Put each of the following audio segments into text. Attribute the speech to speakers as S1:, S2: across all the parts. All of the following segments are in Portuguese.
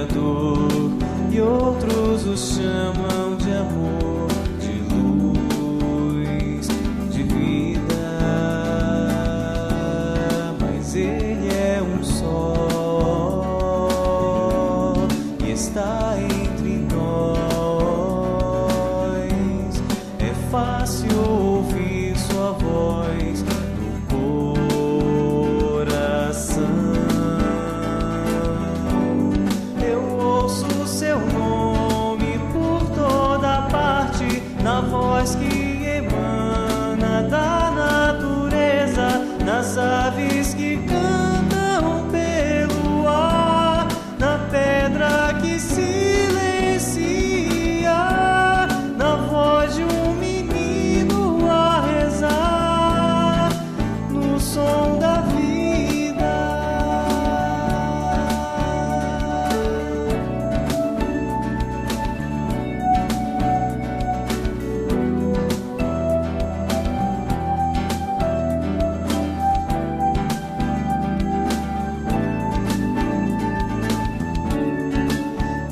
S1: dor, e outros o chamam de amor, de luz, de vida. Mas ele é um só e está entre nós. É fácil ouvir sua voz no coração. Eu ouço seu nome por toda parte, na voz que emana da natureza, nas aves que cantam pelo ar, na pedra que silencia, na voz de um menino a rezar, no som da vida.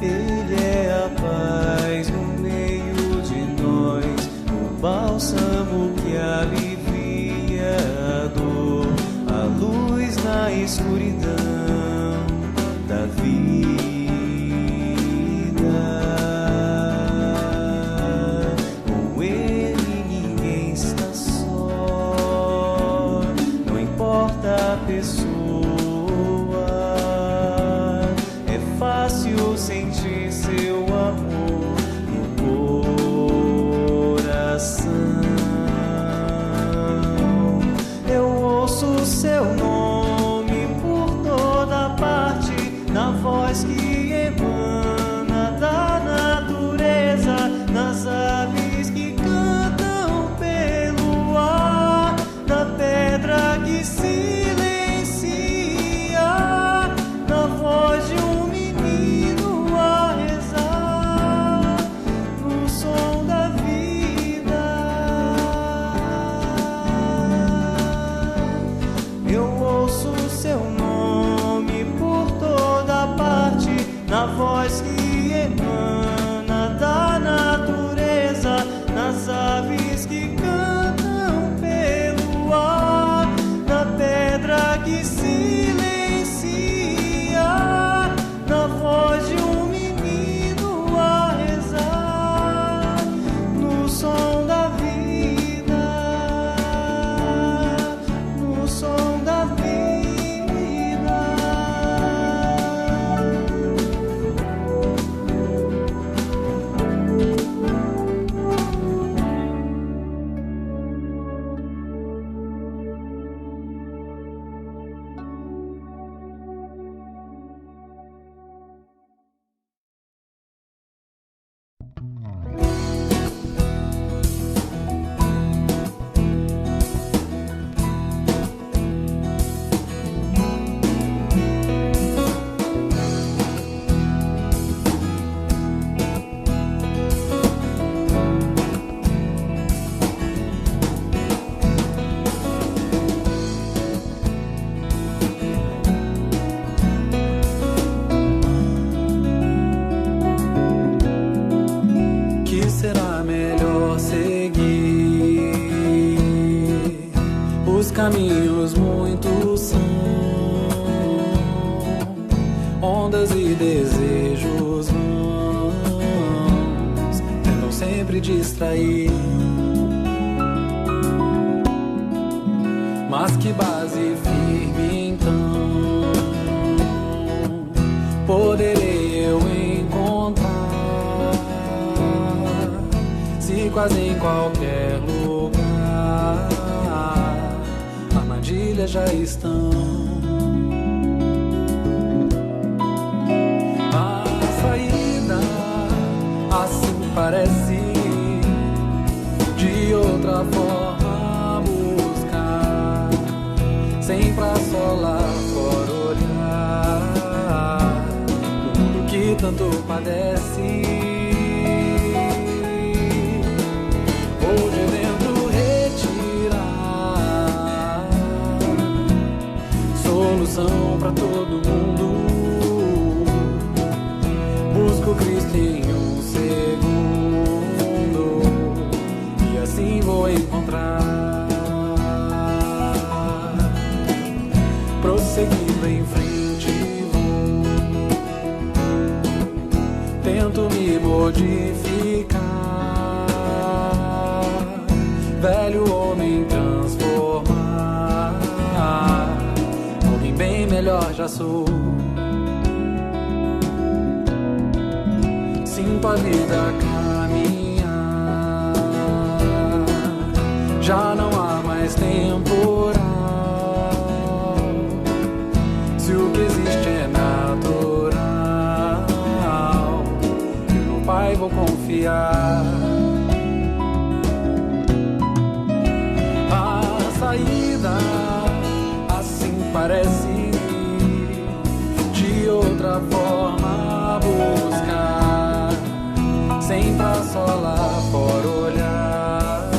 S1: Ele é a paz no meio de nós, o bálsamo que alivia a dor, a luz na escuridão da vida. Com ele ninguém está só, não importa a pessoa. É fácil sentir seu amor no coração. Eu ouço seu nome por toda parte, na voz que emana da natureza, nas aves que cantam pelo ar, na pedra que silencia, na voz de um menino a rezar, no som da vida. Eu ouço seu nome por toda parte, na voz que emana da natureza, nas aves que cantam pelo ar, na pedra que silencia, na voz de um menino a rezar, no som da vida, no som da vida. Que será melhor seguir? Os caminhos muitos são, ondas e desejos vãos tentam sempre distrair. Mas que base firme então poderei eu encontrar, se quase em qualquer lugar armadilhas já estão? A saída assim parece, de outra forma buscar, sem pra só lá fora olhar o mundo que tanto padece. Ou de dentro retirar solução pra todo mundo. Busco Cristo em um segundo e assim vou encontrar. Prosseguindo em frente vou, tento me modificar, velho homem transformar, homem bem melhor já sou. Sinto a vida caminhar, já não há mais temporal. Se o que existe é natural, eu no Pai vou confiar. A saída assim parece, de outra forma buscar, sempre a só lá fora olhar,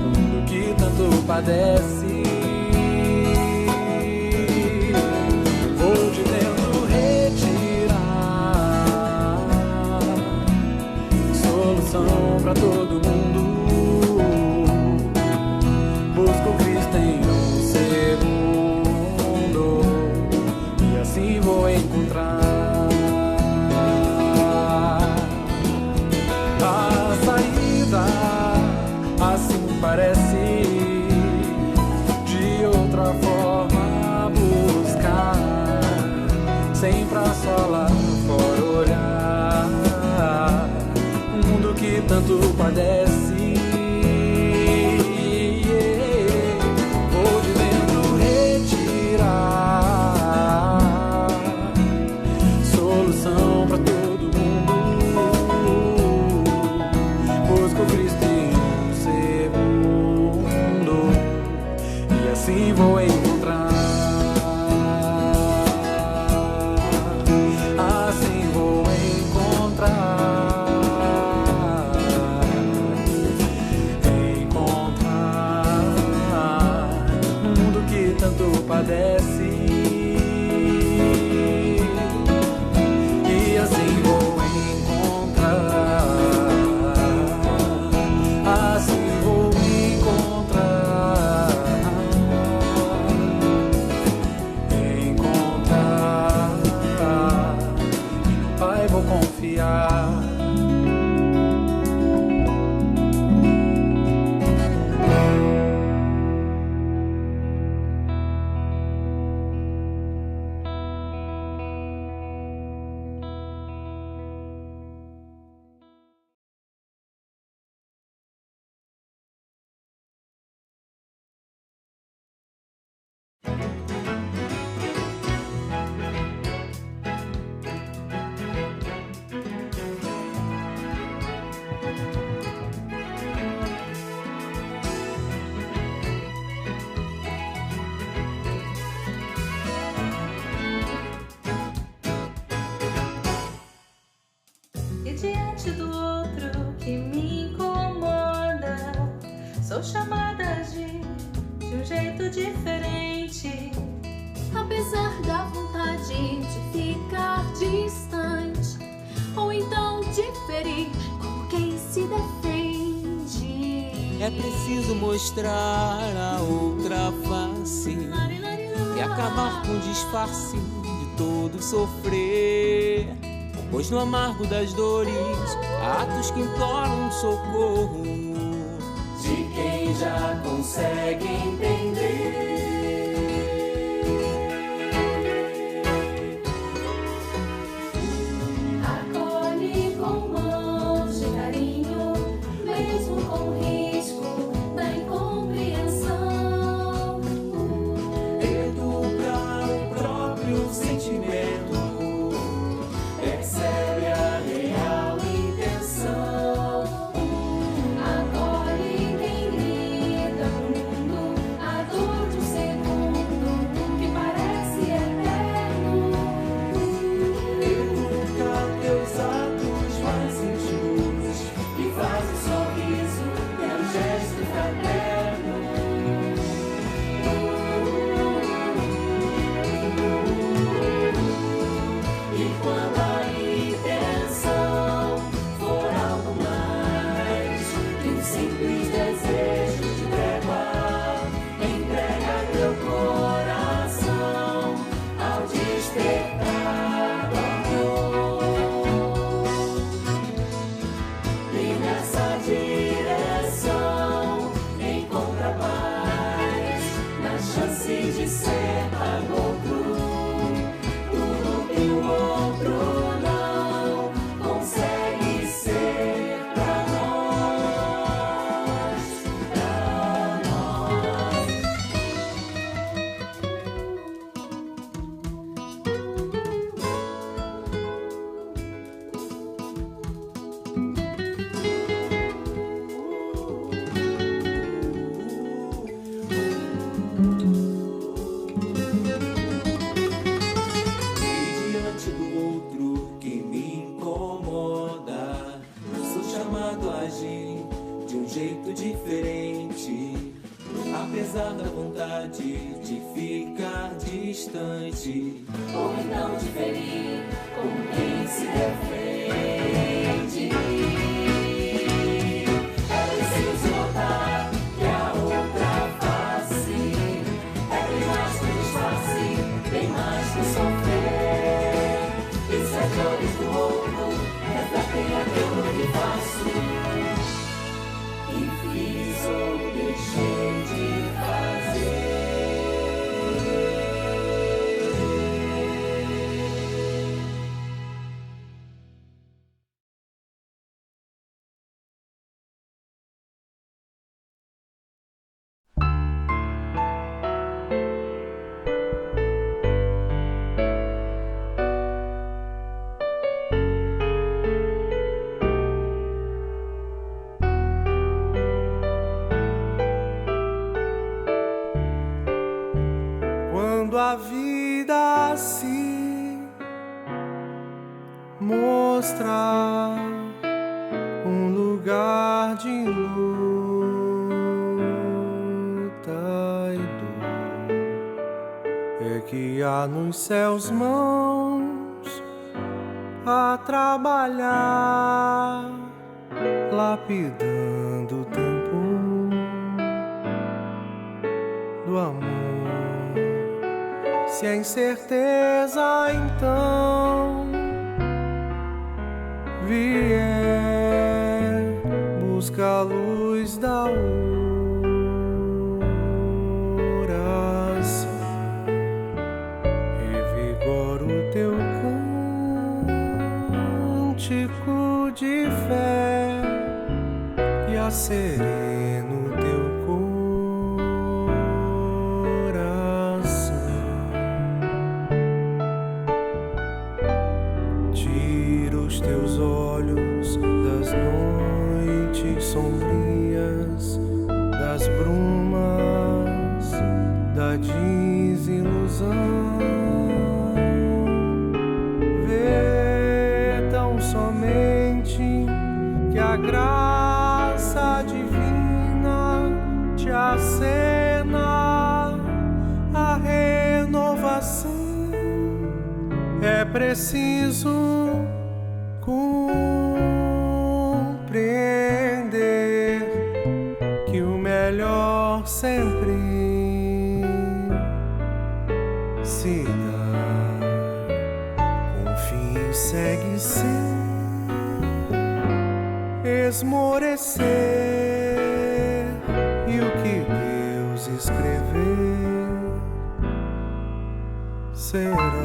S1: o mundo que tanto padece. Vou de dentro retirar solução pra todo mundo. Busco Cristo em um segundo e assim vou encontrar. A saída assim parece, de outra forma buscar, sempre a só lá fora olhar, um mundo que tanto padece. Vou de dentro retirar solução pra todo mundo. Busco Cristo em um segundo e assim vou encontrar. Assim vou encontrar, um mundo que tanto padece. E assim vou encontrar, assim vou encontrar, e no Pai vou confiar.
S2: E diante do outro que me incomoda, sou chamada de um jeito diferente.
S3: Apesar da vontade de ficar distante, ou então de ferir como quem se defende.
S4: É preciso mostrar a outra face e acabar com o disfarce de todo sofrer. Pois no amargo das dores, há atos que imploram socorro
S1: De quem já consegue entender.
S3: Acolhe com mãos de carinho, mesmo com risco da incompreensão.
S1: Educar o próprio sentimento, percebe a real intenção.
S3: Acolhe quem grita pro mundo a dor de um segundo que parece eterno.
S1: Educa teus atos mais íntimos e faz um sorriso, é um gesto fraterno. E quando a
S4: outro que me incomoda. Sou chamado a agir de um jeito diferente, apesar da vontade de ficar distante,
S3: ou então de ferir como quem se defende. É preciso notar que a outra face é bem mais que disfarce, bem mais que sofrer. E se as dores do outro refletem aquilo que faço, que fiz ou deixei de fazer.
S1: Quando a vida se mostra um lugar de luta e dor, é que há nos céus mãos a trabalhar, lapidando o tempo do amor. Se a incerteza então vier, busca a luz da oração, revigora o teu cântico de fé e acerena o teu teus olhos das noites sombrias, das brumas, da desilusão. Vê tão somente que a graça divina te acena a renovação. É preciso compreender que o melhor sempre se dá. Confie, segue sem esmorecer, e o que Deus escrever será.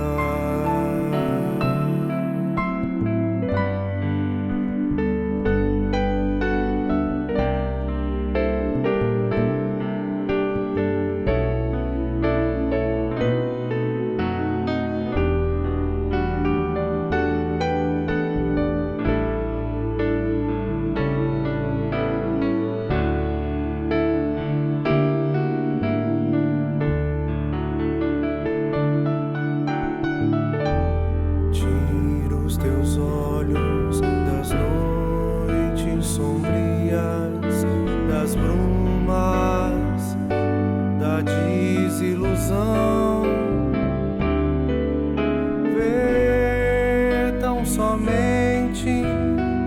S1: Vê tão somente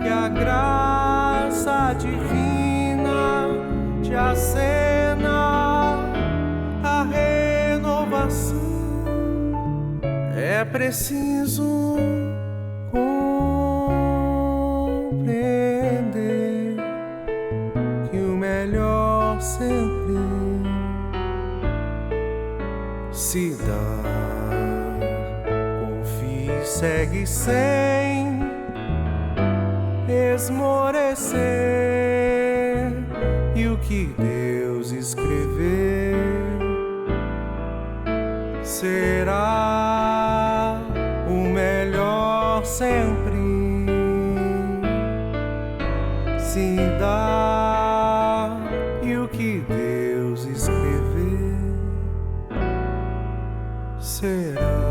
S1: que a graça divina te acena a renovação. É preciso compreender que o melhor sempre se dá. Confie, segue sem esmorecer, e o que Deus escrever será o melhor sempre se dá, e o que Deus escrever será.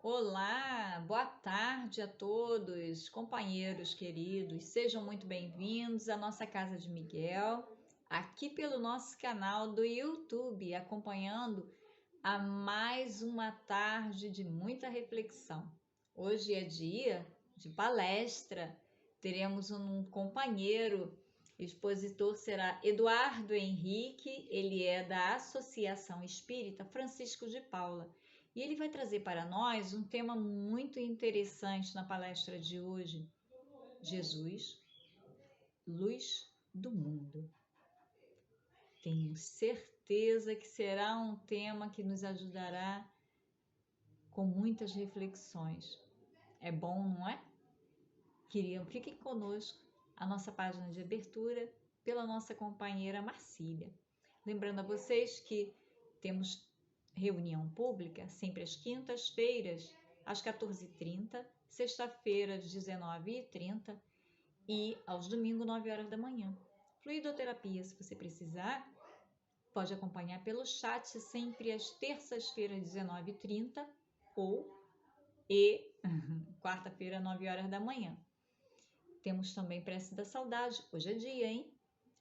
S5: Olá, boa tarde a todos, companheiros queridos, sejam muito bem-vindos à nossa Casa de Miguel, aqui pelo nosso canal do YouTube, acompanhando a mais uma tarde de muita reflexão. Hoje é dia de palestra, teremos um companheiro, expositor será Eduardo Henrique, ele é da Associação Espírita Francisco de Paula. E ele vai trazer para nós um tema muito interessante na palestra de hoje. Jesus, luz do mundo. Tenho certeza que será um tema que nos ajudará com muitas reflexões. É bom, não é? Fiquem conosco, a nossa página de abertura, pela nossa companheira Marcília. Lembrando a vocês que temos reunião pública sempre às quintas-feiras, às 14h30, sexta-feira, às 19h30 e aos domingos, 9 horas da manhã. Fluidoterapia, se você precisar, pode acompanhar pelo chat sempre às terças-feiras, 19h30 e quarta-feira, 9 horas da manhã. Temos também Prece da Saudade, hoje é dia, hein?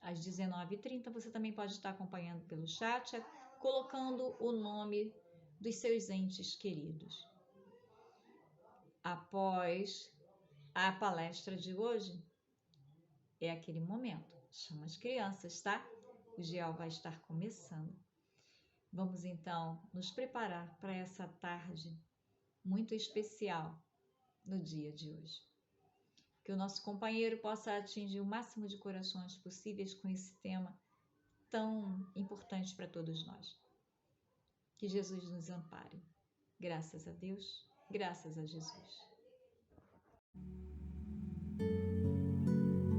S5: Às 19h30 você também pode estar acompanhando pelo chat, colocando o nome dos seus entes queridos. Após a palestra de hoje, é aquele momento. Chama as crianças, tá? O GEAL vai estar começando. Vamos então nos preparar para essa tarde muito especial no dia de hoje. Que o nosso companheiro possa atingir o máximo de corações possíveis com esse tema tão importante para todos nós. Que Jesus nos ampare. Graças a Deus, graças a Jesus.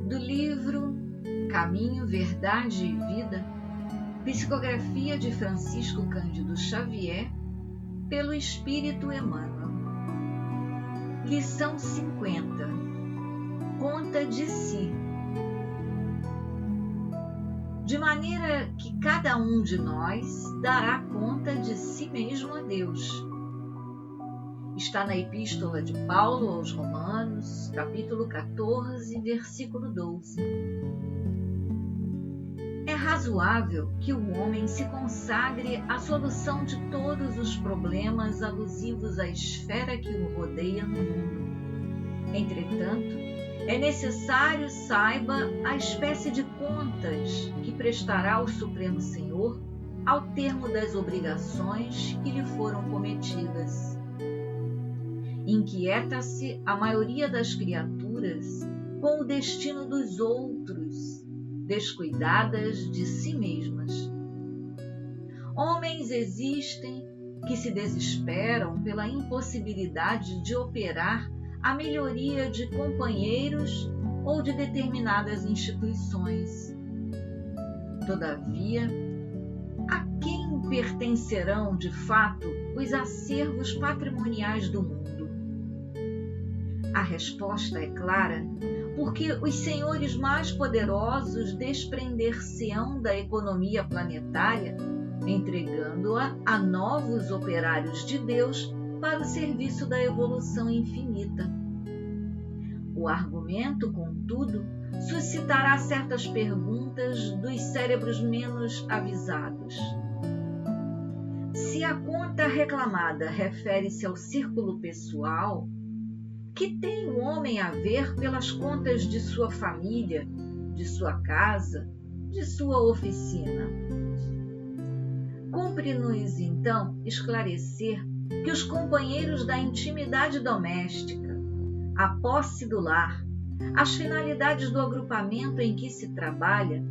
S6: Do livro Caminho, Verdade e Vida, psicografia de Francisco Cândido Xavier, pelo Espírito Emmanuel. Lição 50. Conta de si. De maneira que cada um de nós dará conta de si mesmo a Deus. Está na Epístola de Paulo aos Romanos, capítulo 14, versículo 12. É razoável que o homem se consagre à solução de todos os problemas alusivos à esfera que o rodeia no mundo. Entretanto, é necessário saiba a espécie de contas que prestará ao Supremo Senhor ao termo das obrigações que lhe foram cometidas. Inquieta-se a maioria das criaturas com o destino dos outros, descuidadas de si mesmas. Homens existem que se desesperam pela impossibilidade de operar a melhoria de companheiros ou de determinadas instituições. Todavia, a quem pertencerão de fato os acervos patrimoniais do mundo? A resposta é clara, porque os senhores mais poderosos desprender-se-ão da economia planetária, entregando-a a novos operários de Deus para o serviço da evolução infinita. O argumento, contudo, suscitará certas perguntas dos cérebros menos avisados. Se a conta reclamada refere-se ao círculo pessoal, que tem o homem a ver pelas contas de sua família, de sua casa, de sua oficina? Cumpre-nos, então, esclarecer que os companheiros da intimidade doméstica, a posse do lar, as finalidades do agrupamento em que se trabalha,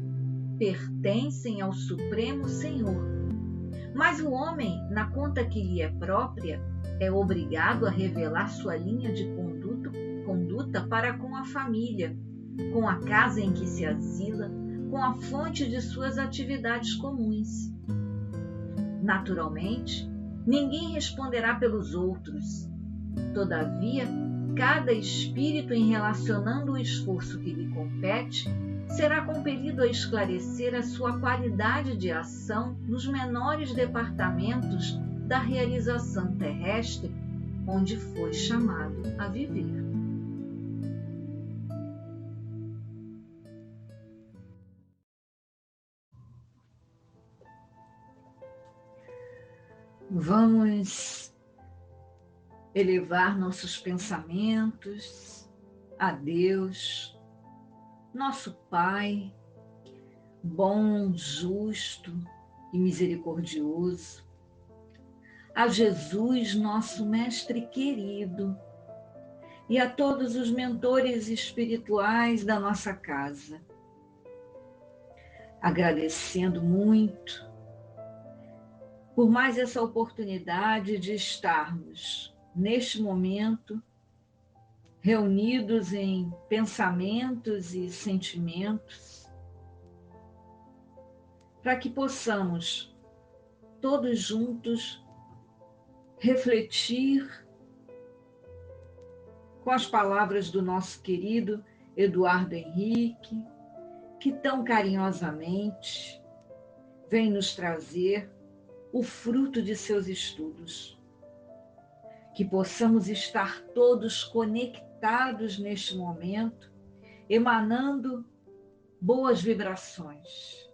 S6: pertencem ao Supremo Senhor. Mas o homem, na conta que lhe é própria, é obrigado a revelar sua linha de conduta para com a família, com a casa em que se asila, com a fonte de suas atividades comuns. Naturalmente, ninguém responderá pelos outros. Todavia, cada espírito, em relacionando o esforço que lhe compete, será compelido a esclarecer a sua qualidade de ação nos menores departamentos da realização terrestre onde foi chamado a viver. Vamos elevar nossos pensamentos a Deus, nosso Pai, bom, justo e misericordioso, a Jesus, nosso Mestre querido, e a todos os mentores espirituais da nossa casa, agradecendo muito por mais essa oportunidade de estarmos, neste momento, reunidos em pensamentos e sentimentos, para que possamos, todos juntos, refletir com as palavras do nosso querido Eduardo Henrique, que tão carinhosamente vem nos trazer o fruto de seus estudos. Que possamos estar todos conectados neste momento, emanando boas vibrações,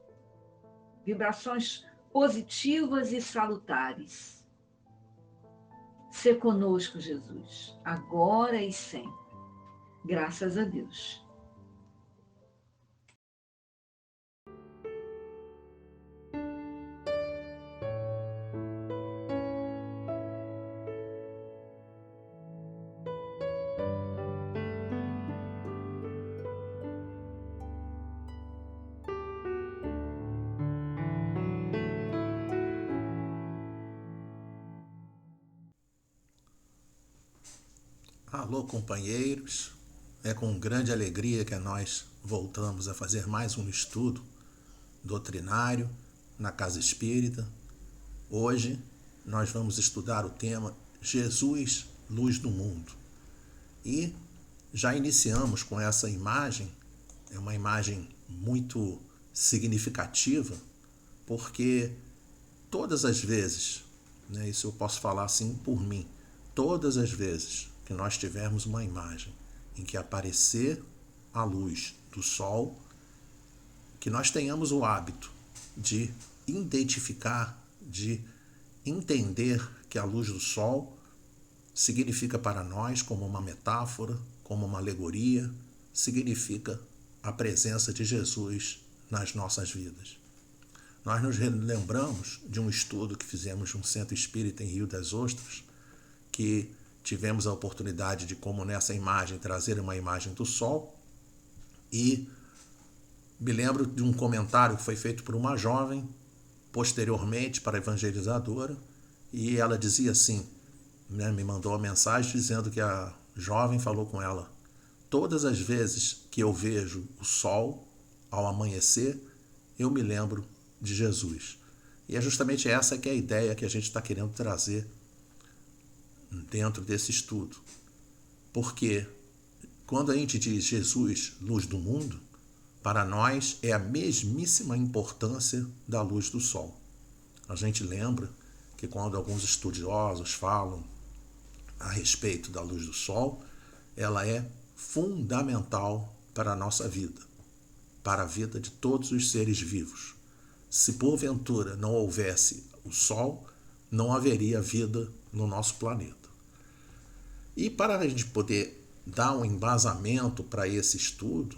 S6: vibrações positivas e salutares. Sê conosco, Jesus, agora e sempre. Graças a Deus.
S7: Alô, companheiros, é com grande alegria que nós voltamos a fazer mais um estudo doutrinário na Casa Espírita. Hoje nós vamos estudar o tema Jesus, Luz do Mundo. E já iniciamos com essa imagem, é uma imagem muito significativa, porque todas as vezes, né, isso eu posso falar assim por mim, todas as vezes que nós tivermos uma imagem em que aparecer a luz do sol, que nós tenhamos o hábito de identificar, de entender que a luz do sol significa para nós como uma metáfora, como uma alegoria, significa a presença de Jesus nas nossas vidas. Nós nos lembramos de um estudo que fizemos de um centro espírita em Rio das Ostras, que tivemos a oportunidade de, como nessa imagem, trazer uma imagem do sol, e me lembro de um comentário que foi feito por uma jovem, posteriormente para a evangelizadora, e ela dizia assim, né, me mandou uma mensagem dizendo que a jovem falou com ela: todas as vezes que eu vejo o sol ao amanhecer, eu me lembro de Jesus. E é justamente essa que é a ideia que a gente está querendo trazer dentro desse estudo. Porque quando a gente diz Jesus, luz do mundo, para nós é a mesmíssima importância da luz do sol. A gente lembra que quando alguns estudiosos falam a respeito da luz do sol, ela é fundamental para a nossa vida, para a vida de todos os seres vivos. Se porventura não houvesse o sol, não haveria vida no nosso planeta. E para a gente poder dar um embasamento para esse estudo,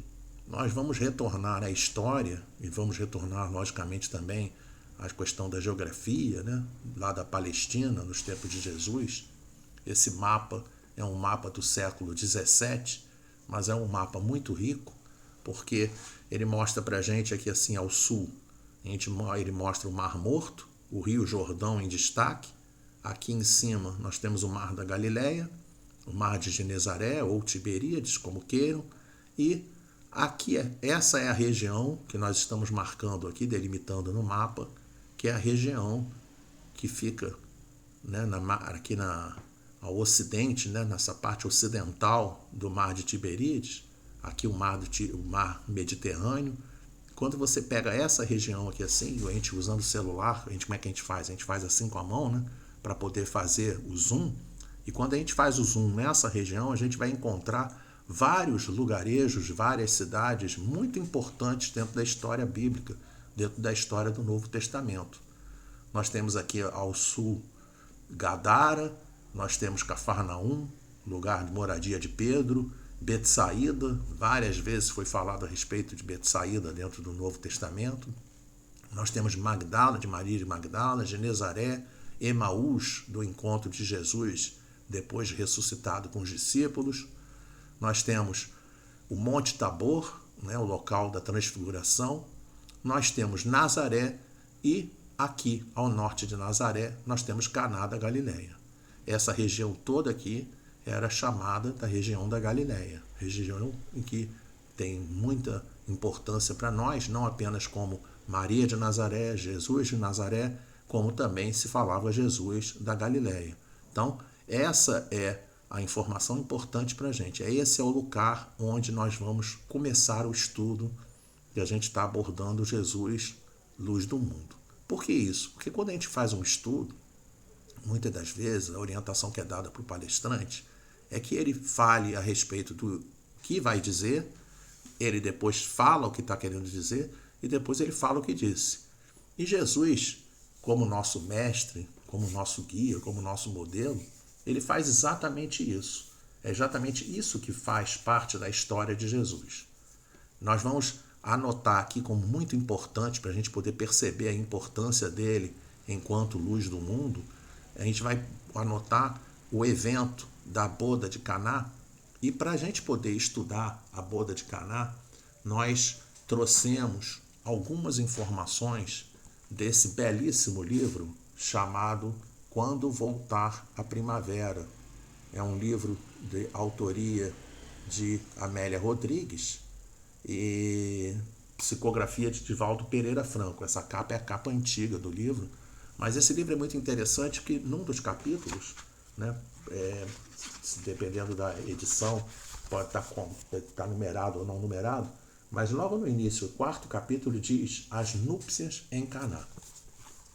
S7: nós vamos retornar à história e vamos retornar, logicamente, também à questão da geografia, né? Lá da Palestina, nos tempos de Jesus. Esse mapa é um mapa do século XVII, mas é um mapa muito rico, porque ele mostra para a gente aqui assim ao sul, ele mostra o Mar Morto, o Rio Jordão em destaque. Aqui em cima nós temos o Mar da Galileia, o Mar de Genezaré ou Tiberíades, como queiram, e aqui essa é a região que nós estamos marcando aqui, delimitando no mapa, que é a região que fica, né, aqui ao ocidente, né, nessa parte ocidental do Mar de Tiberíades, aqui o mar Mediterrâneo. Quando você pega essa região aqui assim, a gente usando o celular, como é que a gente faz? A gente faz assim com a mão, né, para poder fazer o zoom. E quando a gente faz o zoom nessa região, a gente vai encontrar vários lugarejos, várias cidades muito importantes dentro da história bíblica, dentro da história do Novo Testamento. Nós temos aqui ao sul Gadara, nós temos Cafarnaum, lugar de moradia de Pedro, Betsaída, várias vezes foi falado a respeito de Betsaída dentro do Novo Testamento. Nós temos Magdala, de Maria de Magdala, Genezaré, Emaús, do encontro de Jesus depois de ressuscitado com os discípulos. Nós temos o Monte Tabor, né, o local da transfiguração. Nós temos Nazaré e aqui ao norte de Nazaré nós temos Caná da Galileia. Essa região toda aqui era chamada da região da Galileia, região em que tem muita importância para nós, não apenas como Maria de Nazaré, Jesus de Nazaré, como também se falava Jesus da Galileia. Então, essa é a informação importante para a gente. Esse é o lugar onde nós vamos começar o estudo que a gente está abordando Jesus, luz do mundo. Por que isso? Porque quando a gente faz um estudo, muitas das vezes a orientação que é dada para o palestrante é que ele fale a respeito do que vai dizer, ele depois fala o que está querendo dizer e depois ele fala o que disse. E Jesus, como nosso mestre, como nosso guia, como nosso modelo, ele faz exatamente isso. É exatamente isso que faz parte da história de Jesus. Nós vamos anotar aqui como muito importante para a gente poder perceber a importância dele enquanto luz do mundo. A gente vai anotar o evento da boda de Caná, e para a gente poder estudar a boda de Caná, nós trouxemos algumas informações desse belíssimo livro chamado Quando Voltar a Primavera. É um livro de autoria de Amélia Rodrigues e psicografia de Divaldo Pereira Franco. Essa capa é a capa antiga do livro, mas esse livro é muito interessante porque num dos capítulos, né, dependendo da edição, pode estar numerado ou não numerado, mas logo no início, o 4º capítulo diz As Núpcias em Caná.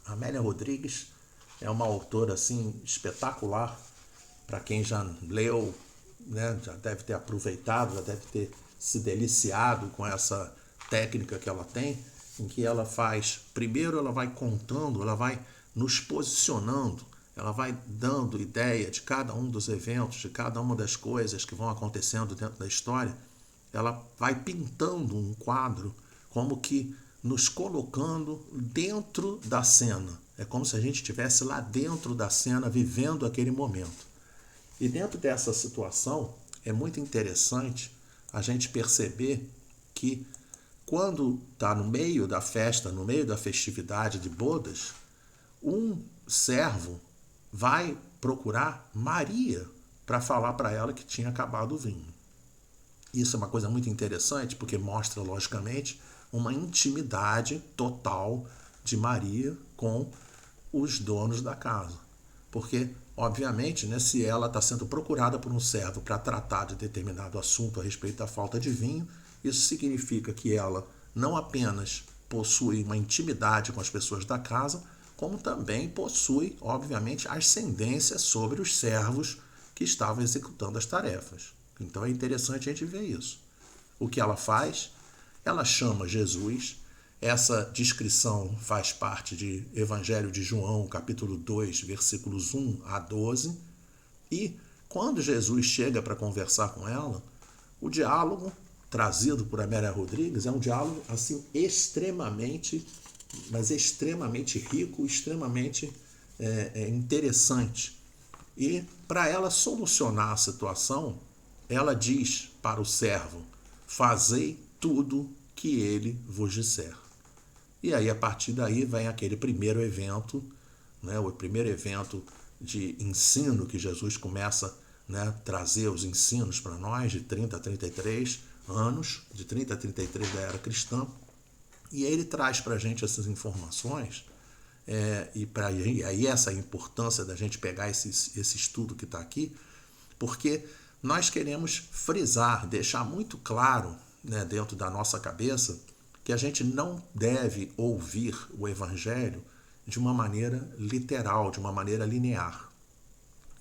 S7: Amélia Rodrigues é uma autora assim espetacular. Para quem já leu, né, já deve ter aproveitado, já deve ter se deliciado com essa técnica que ela tem, em que ela faz, primeiro ela vai contando, ela vai nos posicionando, ela vai dando ideia de cada um dos eventos, de cada uma das coisas que vão acontecendo dentro da história. Ela vai pintando um quadro como que nos colocando dentro da cena. É como se a gente estivesse lá dentro da cena, vivendo aquele momento. E dentro dessa situação, é muito interessante a gente perceber que quando está no meio da festa, no meio da festividade de bodas, um servo vai procurar Maria para falar para ela que tinha acabado o vinho. Isso é uma coisa muito interessante porque mostra, logicamente, uma intimidade total de Maria com os donos da casa. Porque, obviamente, né, se ela está sendo procurada por um servo para tratar de determinado assunto a respeito da falta de vinho, isso significa que ela não apenas possui uma intimidade com as pessoas da casa, como também possui, obviamente, ascendência sobre os servos que estavam executando as tarefas. Então é interessante a gente ver isso. O que ela faz? Ela chama Jesus. Essa descrição faz parte de Evangelho de João, capítulo 2, versículos 1 a 12. E quando Jesus chega para conversar com ela, o diálogo trazido por Amélia Rodrigues é um diálogo assim extremamente rico, extremamente interessante. E para ela solucionar a situação, ela diz para o servo: fazei tudo que ele vos disser. E aí, a partir daí, vem aquele primeiro evento, né, o primeiro evento de ensino que Jesus começa, né, trazer os ensinos para nós, de 30 a 33 anos, de 30 a 33 da era cristã. E aí ele traz para a gente essas informações, e aí essa importância da gente pegar esse estudo que está aqui, porque nós queremos frisar, deixar muito claro, né, dentro da nossa cabeça, que a gente não deve ouvir o Evangelho de uma maneira literal, de uma maneira linear.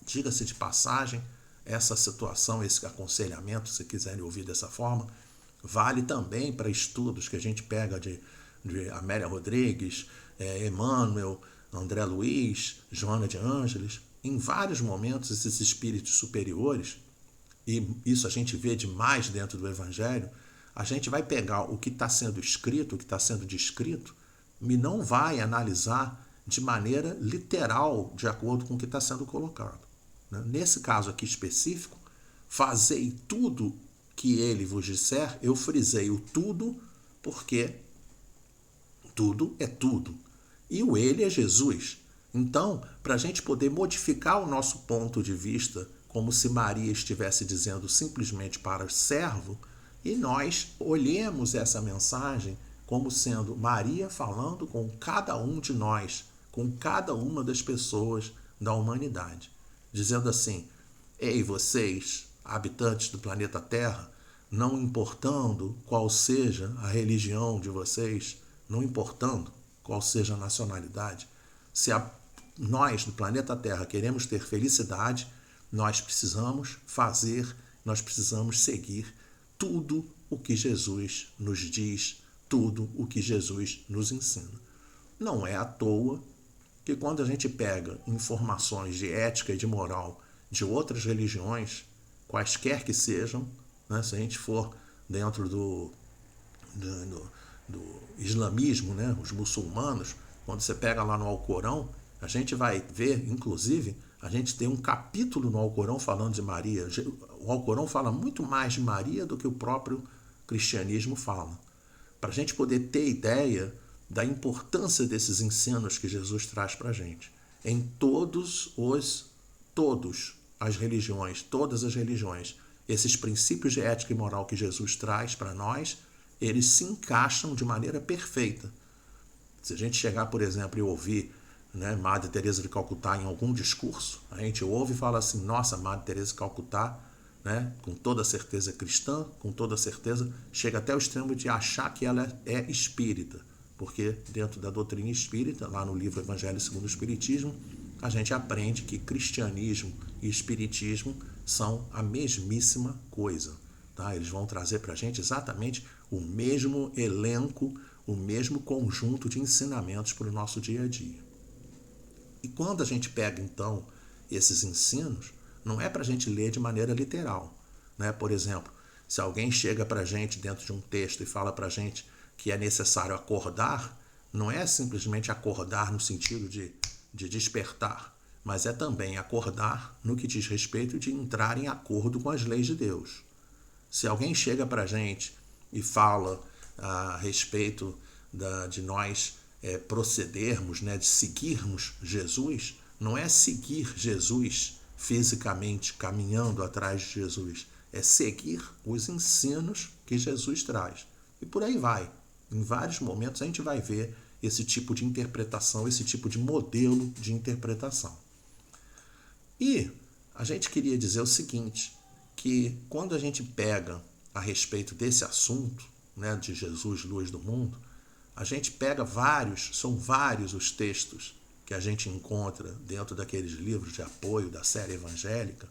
S7: Diga-se de passagem, essa situação, esse aconselhamento, se quiserem ouvir dessa forma, vale também para estudos que a gente pega de Amélia Rodrigues, Emmanuel, André Luiz, Joana de Ângeles. Em vários momentos, esses espíritos superiores, e isso a gente vê demais dentro do Evangelho, a gente vai pegar o que está sendo escrito, o que está sendo descrito, e não vai analisar de maneira literal, de acordo com o que está sendo colocado. Nesse caso aqui específico, fazei tudo que ele vos disser, eu frisei o tudo, porque tudo é tudo. E o ele é Jesus. Então, para a gente poder modificar o nosso ponto de vista, como se Maria estivesse dizendo simplesmente para o servo, e nós olhemos essa mensagem como sendo Maria falando com cada um de nós, com cada uma das pessoas da humanidade, dizendo assim: ei, vocês, habitantes do planeta Terra, não importando qual seja a religião de vocês, não importando qual seja a nacionalidade, se nós do planeta Terra queremos ter felicidade, nós precisamos nós precisamos seguir tudo o que Jesus nos diz, tudo o que Jesus nos ensina. Não é à toa que quando a gente pega informações de ética e de moral de outras religiões, quaisquer que sejam, né, se a gente for dentro do islamismo, né, os muçulmanos, quando você pega lá no Alcorão, a gente vai ver, inclusive, a gente tem um capítulo no Alcorão falando de Maria. O Alcorão fala muito mais de Maria do que o próprio cristianismo fala. Para a gente poder ter ideia da importância desses ensinos que Jesus traz para a gente. Em todas as religiões, esses princípios de ética e moral que Jesus traz para nós, eles se encaixam de maneira perfeita. Se a gente chegar, por exemplo, e ouvir, né, Madre Teresa de Calcutá em algum discurso, a gente ouve e fala assim: nossa, Madre Teresa de Calcutá, né, com toda certeza cristã, com toda certeza, chega até o extremo de achar que ela é espírita, porque dentro da doutrina espírita, lá no livro Evangelho segundo o Espiritismo, a gente aprende que cristianismo e espiritismo são a mesmíssima coisa. Tá? Eles vão trazer para a gente exatamente o mesmo elenco, o mesmo conjunto de ensinamentos para o nosso dia a dia. E quando a gente pega, então, esses ensinos, não é para a gente ler de maneira literal. Né? Por exemplo, se alguém chega para a gente dentro de um texto e fala para a gente que é necessário acordar, não é simplesmente acordar no sentido de despertar, mas é também acordar no que diz respeito de entrar em acordo com as leis de Deus. Se alguém chega para a gente e fala a respeito de nós procedermos, né, de seguirmos Jesus, não é seguir Jesus fisicamente, caminhando atrás de Jesus, é seguir os ensinos que Jesus traz. E por aí vai. Em vários momentos a gente vai ver esse tipo de interpretação, esse tipo de modelo de interpretação. E a gente queria dizer o seguinte, que quando a gente pega a respeito desse assunto, né, de Jesus, luz do mundo, a gente pega são vários os textos que a gente encontra dentro daqueles livros de apoio da série evangélica,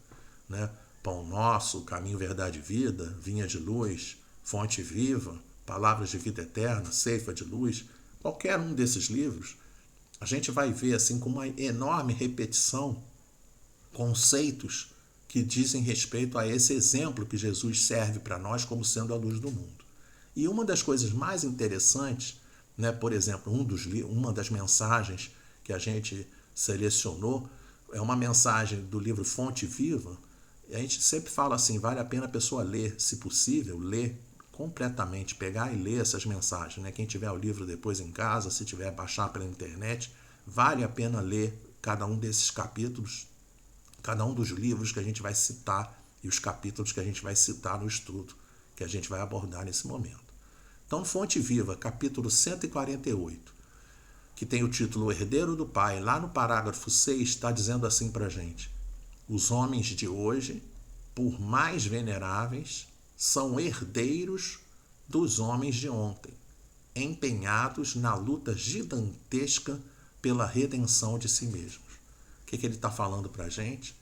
S7: né? Pão Nosso, Caminho, Verdade e Vida, Vinha de Luz, Fonte Viva, Palavras de Vida Eterna, Ceifa de Luz. Qualquer um desses livros, a gente vai ver assim com uma enorme repetição conceitos que dizem respeito a esse exemplo que Jesus serve para nós como sendo a luz do mundo. E uma das coisas mais interessantes, né, por exemplo, uma das mensagens que a gente selecionou é uma mensagem do livro Fonte Viva, e a gente sempre fala assim, vale a pena a pessoa ler, se possível, ler completamente, pegar e ler essas mensagens. Né? Quem tiver o livro depois em casa, se tiver baixar pela internet, vale a pena ler cada um desses capítulos, cada um dos livros que a gente vai citar e os capítulos que a gente vai citar no estudo que a gente vai abordar nesse momento. Então, Fonte Viva, capítulo 148, que tem o título O Herdeiro do Pai, lá no parágrafo 6, está dizendo assim para a gente: os homens de hoje, por mais veneráveis, são herdeiros dos homens de ontem, empenhados na luta gigantesca pela redenção de si mesmos. O que ele está falando para a gente?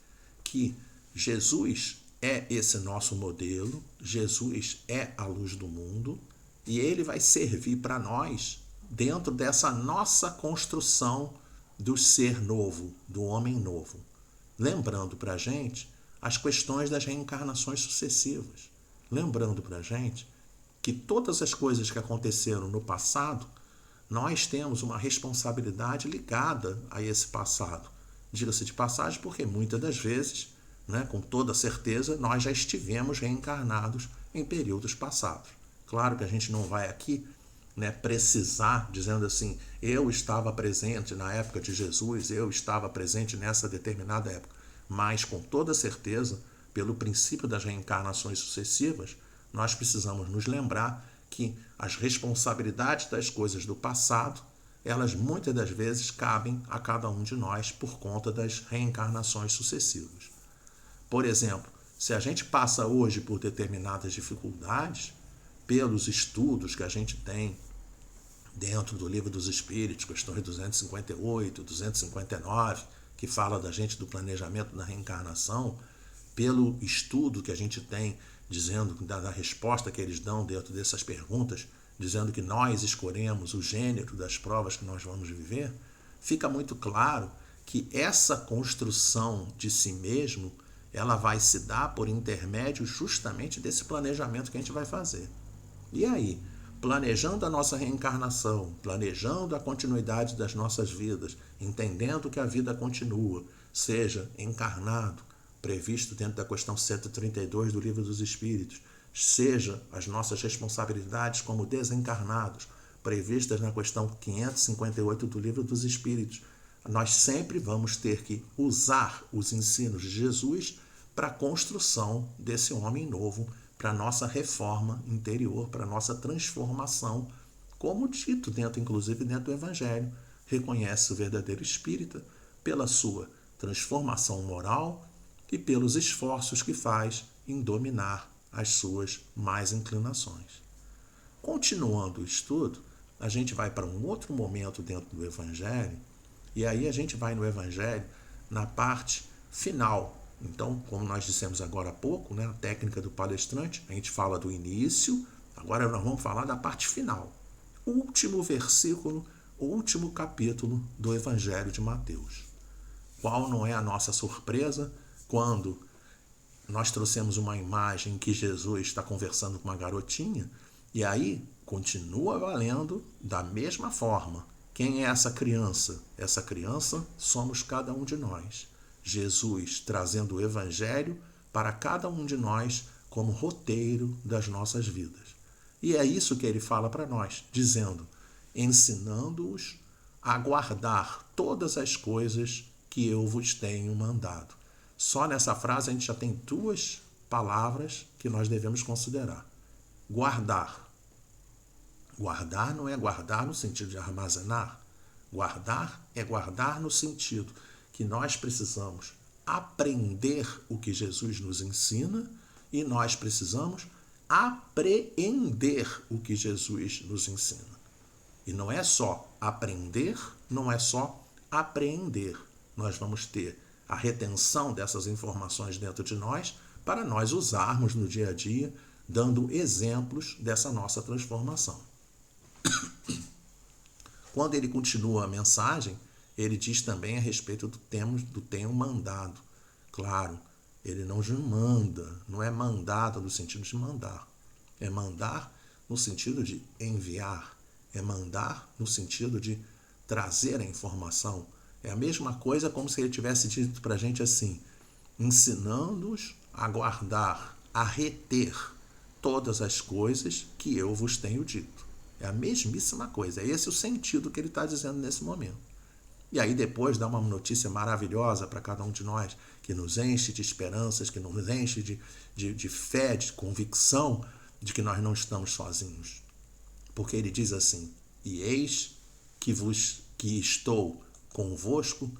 S7: que Jesus é esse nosso modelo, Jesus é a luz do mundo e ele vai servir para nós dentro dessa nossa construção do ser novo, do homem novo. Lembrando para a gente as questões das reencarnações sucessivas. Lembrando para a gente que todas as coisas que aconteceram no passado, nós temos uma responsabilidade ligada a esse passado. Diga-se de passagem, porque muitas das vezes, com toda certeza, nós já estivemos reencarnados em períodos passados. Claro que a gente não vai aqui precisar, dizendo assim, eu estava presente na época de Jesus, eu estava presente nessa determinada época. Mas, com toda certeza, pelo princípio das reencarnações sucessivas, nós precisamos nos lembrar que as responsabilidades das coisas do passado, elas muitas das vezes cabem a cada um de nós por conta das reencarnações sucessivas. Por exemplo, se a gente passa hoje por determinadas dificuldades, pelos estudos que a gente tem dentro do Livro dos Espíritos, questões 258, 259, que fala da gente do planejamento da reencarnação, pelo estudo que a gente tem dizendo da resposta que eles dão dentro dessas perguntas, dizendo que nós escolhemos o gênero das provas que nós vamos viver, fica muito claro que essa construção de si mesmo, ela vai se dar por intermédio justamente desse planejamento que a gente vai fazer. E aí, planejando a nossa reencarnação, planejando a continuidade das nossas vidas, entendendo que a vida continua, seja encarnado, previsto dentro da questão 132 do Livro dos Espíritos, seja as nossas responsabilidades como desencarnados, previstas na questão 558 do Livro dos Espíritos, nós sempre vamos ter que usar os ensinos de Jesus para a construção desse homem novo, para a nossa reforma interior, para a nossa transformação, como dito inclusive dentro do Evangelho, reconhece o verdadeiro espírita pela sua transformação moral e pelos esforços que faz em dominar as suas más inclinações. Continuando o estudo, a gente vai para um outro momento dentro do Evangelho, e aí a gente vai no Evangelho na parte final. Então, como nós dissemos agora há pouco, a técnica do palestrante, a gente fala do início, agora nós vamos falar da parte final. Último versículo, último capítulo do Evangelho de Mateus. Qual não é a nossa surpresa quando nós trouxemos uma imagem que Jesus está conversando com uma garotinha, e aí continua valendo da mesma forma. Quem é essa criança? Essa criança somos cada um de nós. Jesus trazendo o Evangelho para cada um de nós como roteiro das nossas vidas. E é isso que ele fala para nós, dizendo, ensinando-os a guardar todas as coisas que eu vos tenho mandado. Só nessa frase a gente já tem duas palavras que nós devemos considerar. Guardar. Guardar não é guardar no sentido de armazenar. Guardar é guardar no sentido que nós precisamos aprender o que Jesus nos ensina e nós precisamos apreender o que Jesus nos ensina. E não é só aprender, não é só apreender. Nós vamos ter a retenção dessas informações dentro de nós para nós usarmos no dia a dia, dando exemplos dessa nossa transformação. Quando ele continua a mensagem, ele diz também a respeito do tenho mandado. Claro, ele não manda, não é mandado no sentido de mandar. É mandar no sentido de enviar. É mandar no sentido de trazer a informação. É a mesma coisa como se ele tivesse dito para a gente assim, ensinando-os a guardar, a reter todas as coisas que eu vos tenho dito. É a mesmíssima coisa. É esse o sentido que ele está dizendo nesse momento. E aí depois dá uma notícia maravilhosa para cada um de nós, que nos enche de esperanças, que nos enche de fé, de convicção de que nós não estamos sozinhos. Porque ele diz assim, e eis que estou convosco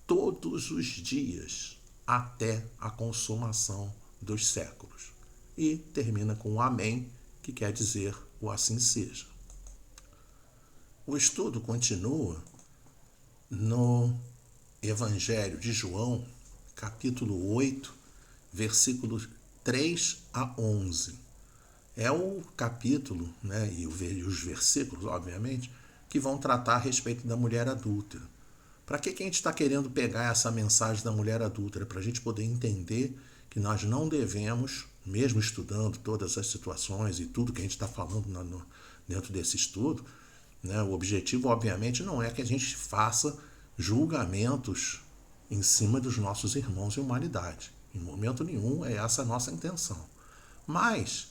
S7: todos os dias, até a consumação dos séculos. E termina com um amém, que quer dizer o assim seja. O estudo continua no Evangelho de João, capítulo 8, versículos 3 a 11. É o capítulo, né, e os versículos, obviamente, que vão tratar a respeito da mulher adúltera. Para que a gente está querendo pegar essa mensagem da mulher adúltera? Para a gente poder entender que nós não devemos, mesmo estudando todas as situações e tudo que a gente está falando dentro desse estudo, né, o objetivo, obviamente, não é que a gente faça julgamentos em cima dos nossos irmãos em humanidade. Em momento nenhum é essa a nossa intenção. Mas,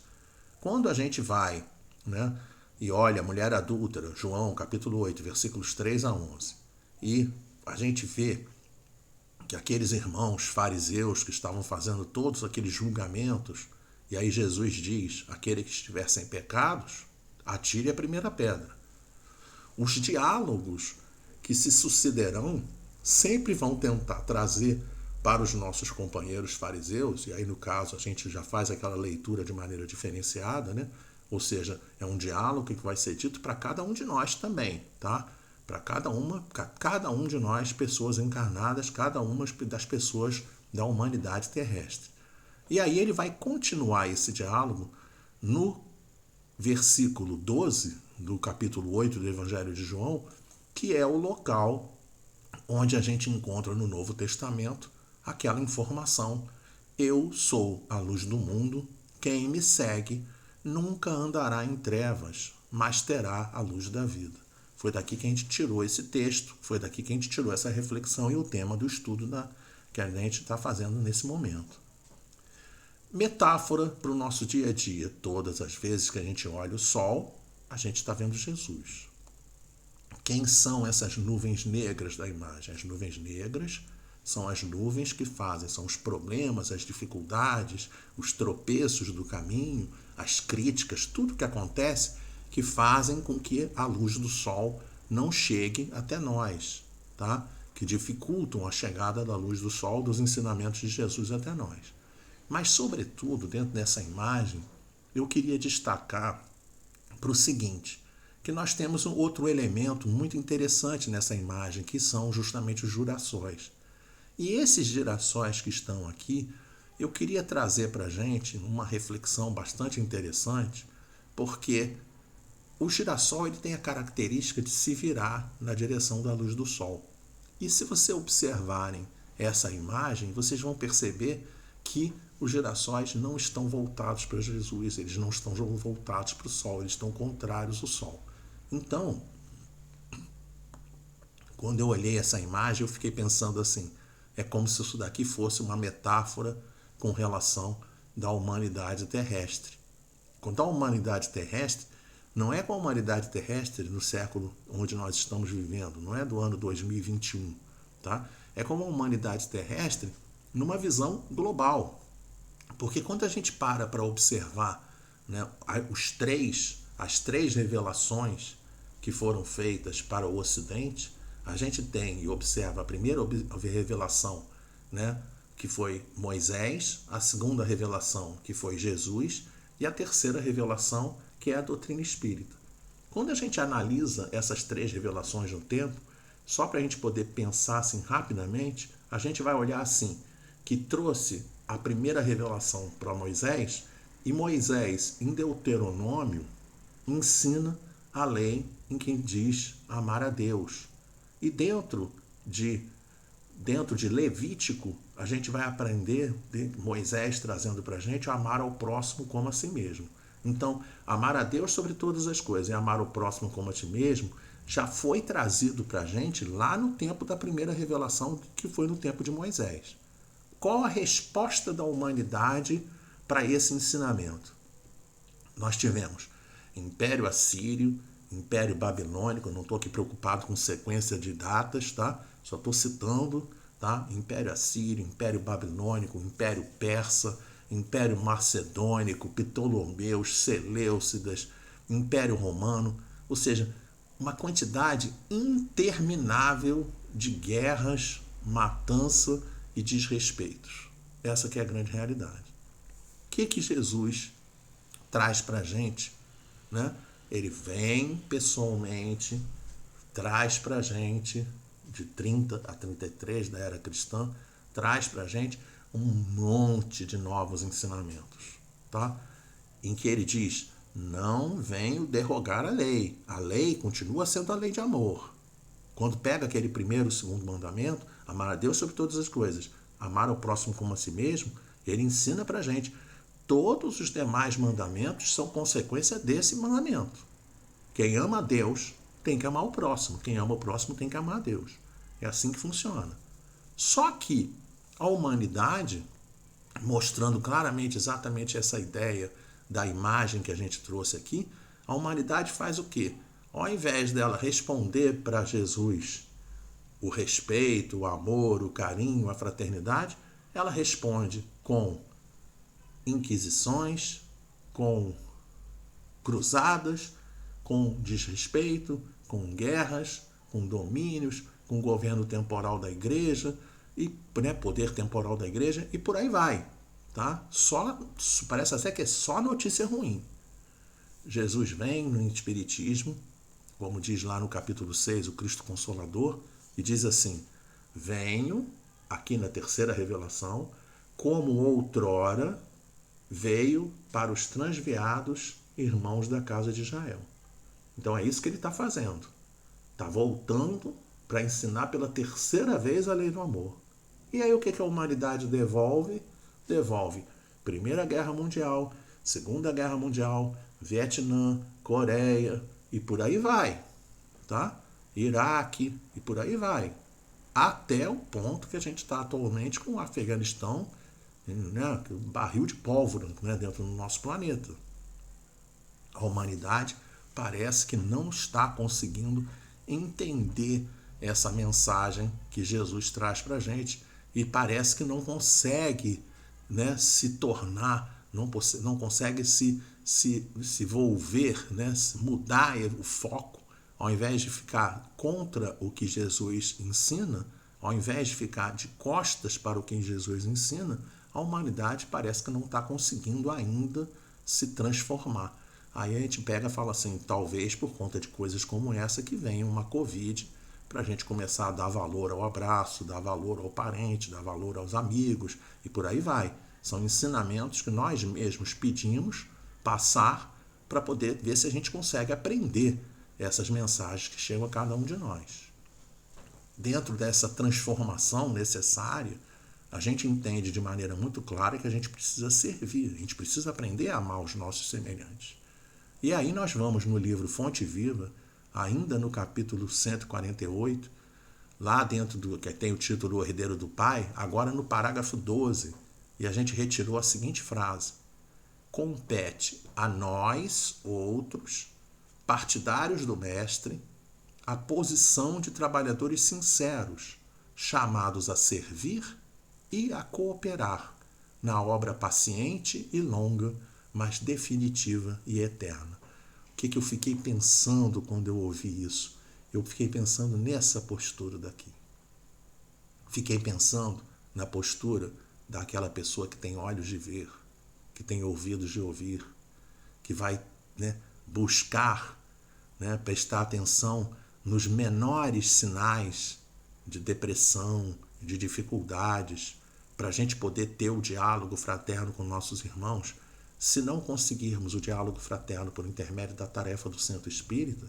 S7: quando a gente vai, né, e olha a mulher adúltera, João capítulo 8, versículos 3 a 11, e a gente vê que aqueles irmãos fariseus que estavam fazendo todos aqueles julgamentos, e aí Jesus diz, aquele que estiver sem pecados, atire a primeira pedra. Os diálogos que se sucederão sempre vão tentar trazer para os nossos companheiros fariseus, e aí no caso a gente já faz aquela leitura de maneira diferenciada, né? Ou seja, é um diálogo que vai ser dito para cada um de nós também, tá? Para cada um de nós, pessoas encarnadas, cada uma das pessoas da humanidade terrestre. E aí ele vai continuar esse diálogo no versículo 12 do capítulo 8 do Evangelho de João, que é o local onde a gente encontra no Novo Testamento aquela informação: eu sou a luz do mundo, quem me segue nunca andará em trevas, mas terá a luz da vida. Foi daqui que a gente tirou esse texto, foi daqui que a gente tirou essa reflexão e o tema do estudo que a gente está fazendo nesse momento. Metáfora para o nosso dia a dia. Todas as vezes que a gente olha o sol, a gente está vendo Jesus. Quem são essas nuvens negras da imagem? As nuvens negras são as nuvens que são os problemas, as dificuldades, os tropeços do caminho, as críticas, tudo que acontece que fazem com que a luz do sol não chegue até nós, tá? Que dificultam a chegada da luz do sol, dos ensinamentos de Jesus até nós. Mas, sobretudo, dentro dessa imagem, eu queria destacar para o seguinte, que nós temos um outro elemento muito interessante nessa imagem, que são justamente os girassóis. E esses girassóis que estão aqui, eu queria trazer para a gente uma reflexão bastante interessante, porque o girassol ele tem a característica de se virar na direção da luz do sol. E se vocês observarem essa imagem, vocês vão perceber que os girassóis não estão voltados para Jesus, eles não estão voltados para o sol, eles estão contrários ao sol. Então, quando eu olhei essa imagem, eu fiquei pensando assim, é como se isso daqui fosse uma metáfora com relação da humanidade terrestre. Quanto à humanidade terrestre, não é com a humanidade terrestre no século onde nós estamos vivendo, não é do ano 2021, tá? É como a humanidade terrestre numa visão global. Porque quando a gente para observar, né, as três revelações que foram feitas para o Ocidente, a gente tem e observa a primeira revelação, né, que foi Moisés, a segunda revelação, que foi Jesus, e a terceira revelação, que é a doutrina espírita. Quando a gente analisa essas três revelações no tempo, só para a gente poder pensar assim rapidamente, a gente vai olhar assim, que trouxe a primeira revelação para Moisés, e Moisés, em Deuteronômio, ensina a lei em que diz amar a Deus. E dentro de Levítico, a gente vai aprender, Moisés trazendo para a gente, amar ao próximo como a si mesmo. Então, amar a Deus sobre todas as coisas e amar o próximo como a ti mesmo, já foi trazido para a gente lá no tempo da primeira revelação, que foi no tempo de Moisés. Qual a resposta da humanidade para esse ensinamento? Nós tivemos Império Assírio, Império Babilônico, não estou aqui preocupado com sequência de datas, tá? Só estou citando, tá? Império Assírio, Império Babilônico, Império Persa, Império Macedônico, Ptolomeus, Seleucidas, Império Romano, ou seja, uma quantidade interminável de guerras, matança e desrespeitos. Essa que é a grande realidade. O que Jesus traz para a gente, né? Ele vem pessoalmente, traz para a gente, de 30 a 33 da era cristã, traz para a gente um monte de novos ensinamentos, tá? Em que ele diz, não venho derrogar a lei continua sendo a lei de amor. Quando pega aquele primeiro e segundo mandamento, amar a Deus sobre todas as coisas, amar ao próximo como a si mesmo, ele ensina para a gente, todos os demais mandamentos são consequência desse mandamento. Quem ama a Deus tem que amar o próximo, quem ama o próximo tem que amar a Deus. É assim que funciona. Só que a humanidade, mostrando claramente exatamente essa ideia da imagem que a gente trouxe aqui, a humanidade faz o quê? Ao invés dela responder para Jesus o respeito, o amor, o carinho, a fraternidade, ela responde com inquisições, com cruzadas, com desrespeito, com guerras, com domínios, com governo temporal da igreja, e poder temporal da igreja, e por aí vai. Tá? Parece até que é só notícia ruim. Jesus vem no Espiritismo, como diz lá no capítulo 6, o Cristo Consolador, e diz assim, venho, aqui na terceira revelação, como outrora veio para os transviados irmãos da casa de Israel. Então é isso que ele está fazendo. Está voltando para ensinar pela terceira vez a lei do amor. E aí o que a humanidade devolve? Devolve Primeira Guerra Mundial, Segunda Guerra Mundial, Vietnã, Coreia e por aí vai, tá? Iraque e por aí vai. Até o ponto que a gente está atualmente com o Afeganistão, né, um barril de pólvora, né, dentro do nosso planeta. A humanidade parece que não está conseguindo entender essa mensagem que Jesus traz para a gente e parece que não consegue, né, se tornar, não consegue se volver, né, mudar o foco, ao invés de ficar contra o que Jesus ensina, ao invés de ficar de costas para o que Jesus ensina, a humanidade parece que não está conseguindo ainda se transformar. Aí a gente pega e fala assim, talvez por conta de coisas como essa que venha uma Covid, para a gente começar a dar valor ao abraço, dar valor ao parente, dar valor aos amigos e por aí vai. São ensinamentos que nós mesmos pedimos passar para poder ver se a gente consegue aprender essas mensagens que chegam a cada um de nós. Dentro dessa transformação necessária, a gente entende de maneira muito clara que a gente precisa servir, a gente precisa aprender a amar os nossos semelhantes. E aí nós vamos no livro Fonte Viva, ainda no capítulo 148, lá dentro do que tem o título O Herdeiro do Pai, agora no parágrafo 12, e a gente retirou a seguinte frase: compete a nós, outros, partidários do Mestre, a posição de trabalhadores sinceros, chamados a servir e a cooperar na obra paciente e longa, mas definitiva e eterna. O que eu fiquei pensando quando eu ouvi isso? Eu fiquei pensando nessa postura daqui. Fiquei pensando na postura daquela pessoa que tem olhos de ver, que tem ouvidos de ouvir, que vai, né, buscar, né, prestar atenção nos menores sinais de depressão, de dificuldades, para a gente poder ter o diálogo fraterno com nossos irmãos. Se não conseguirmos o diálogo fraterno por intermédio da tarefa do Centro Espírita,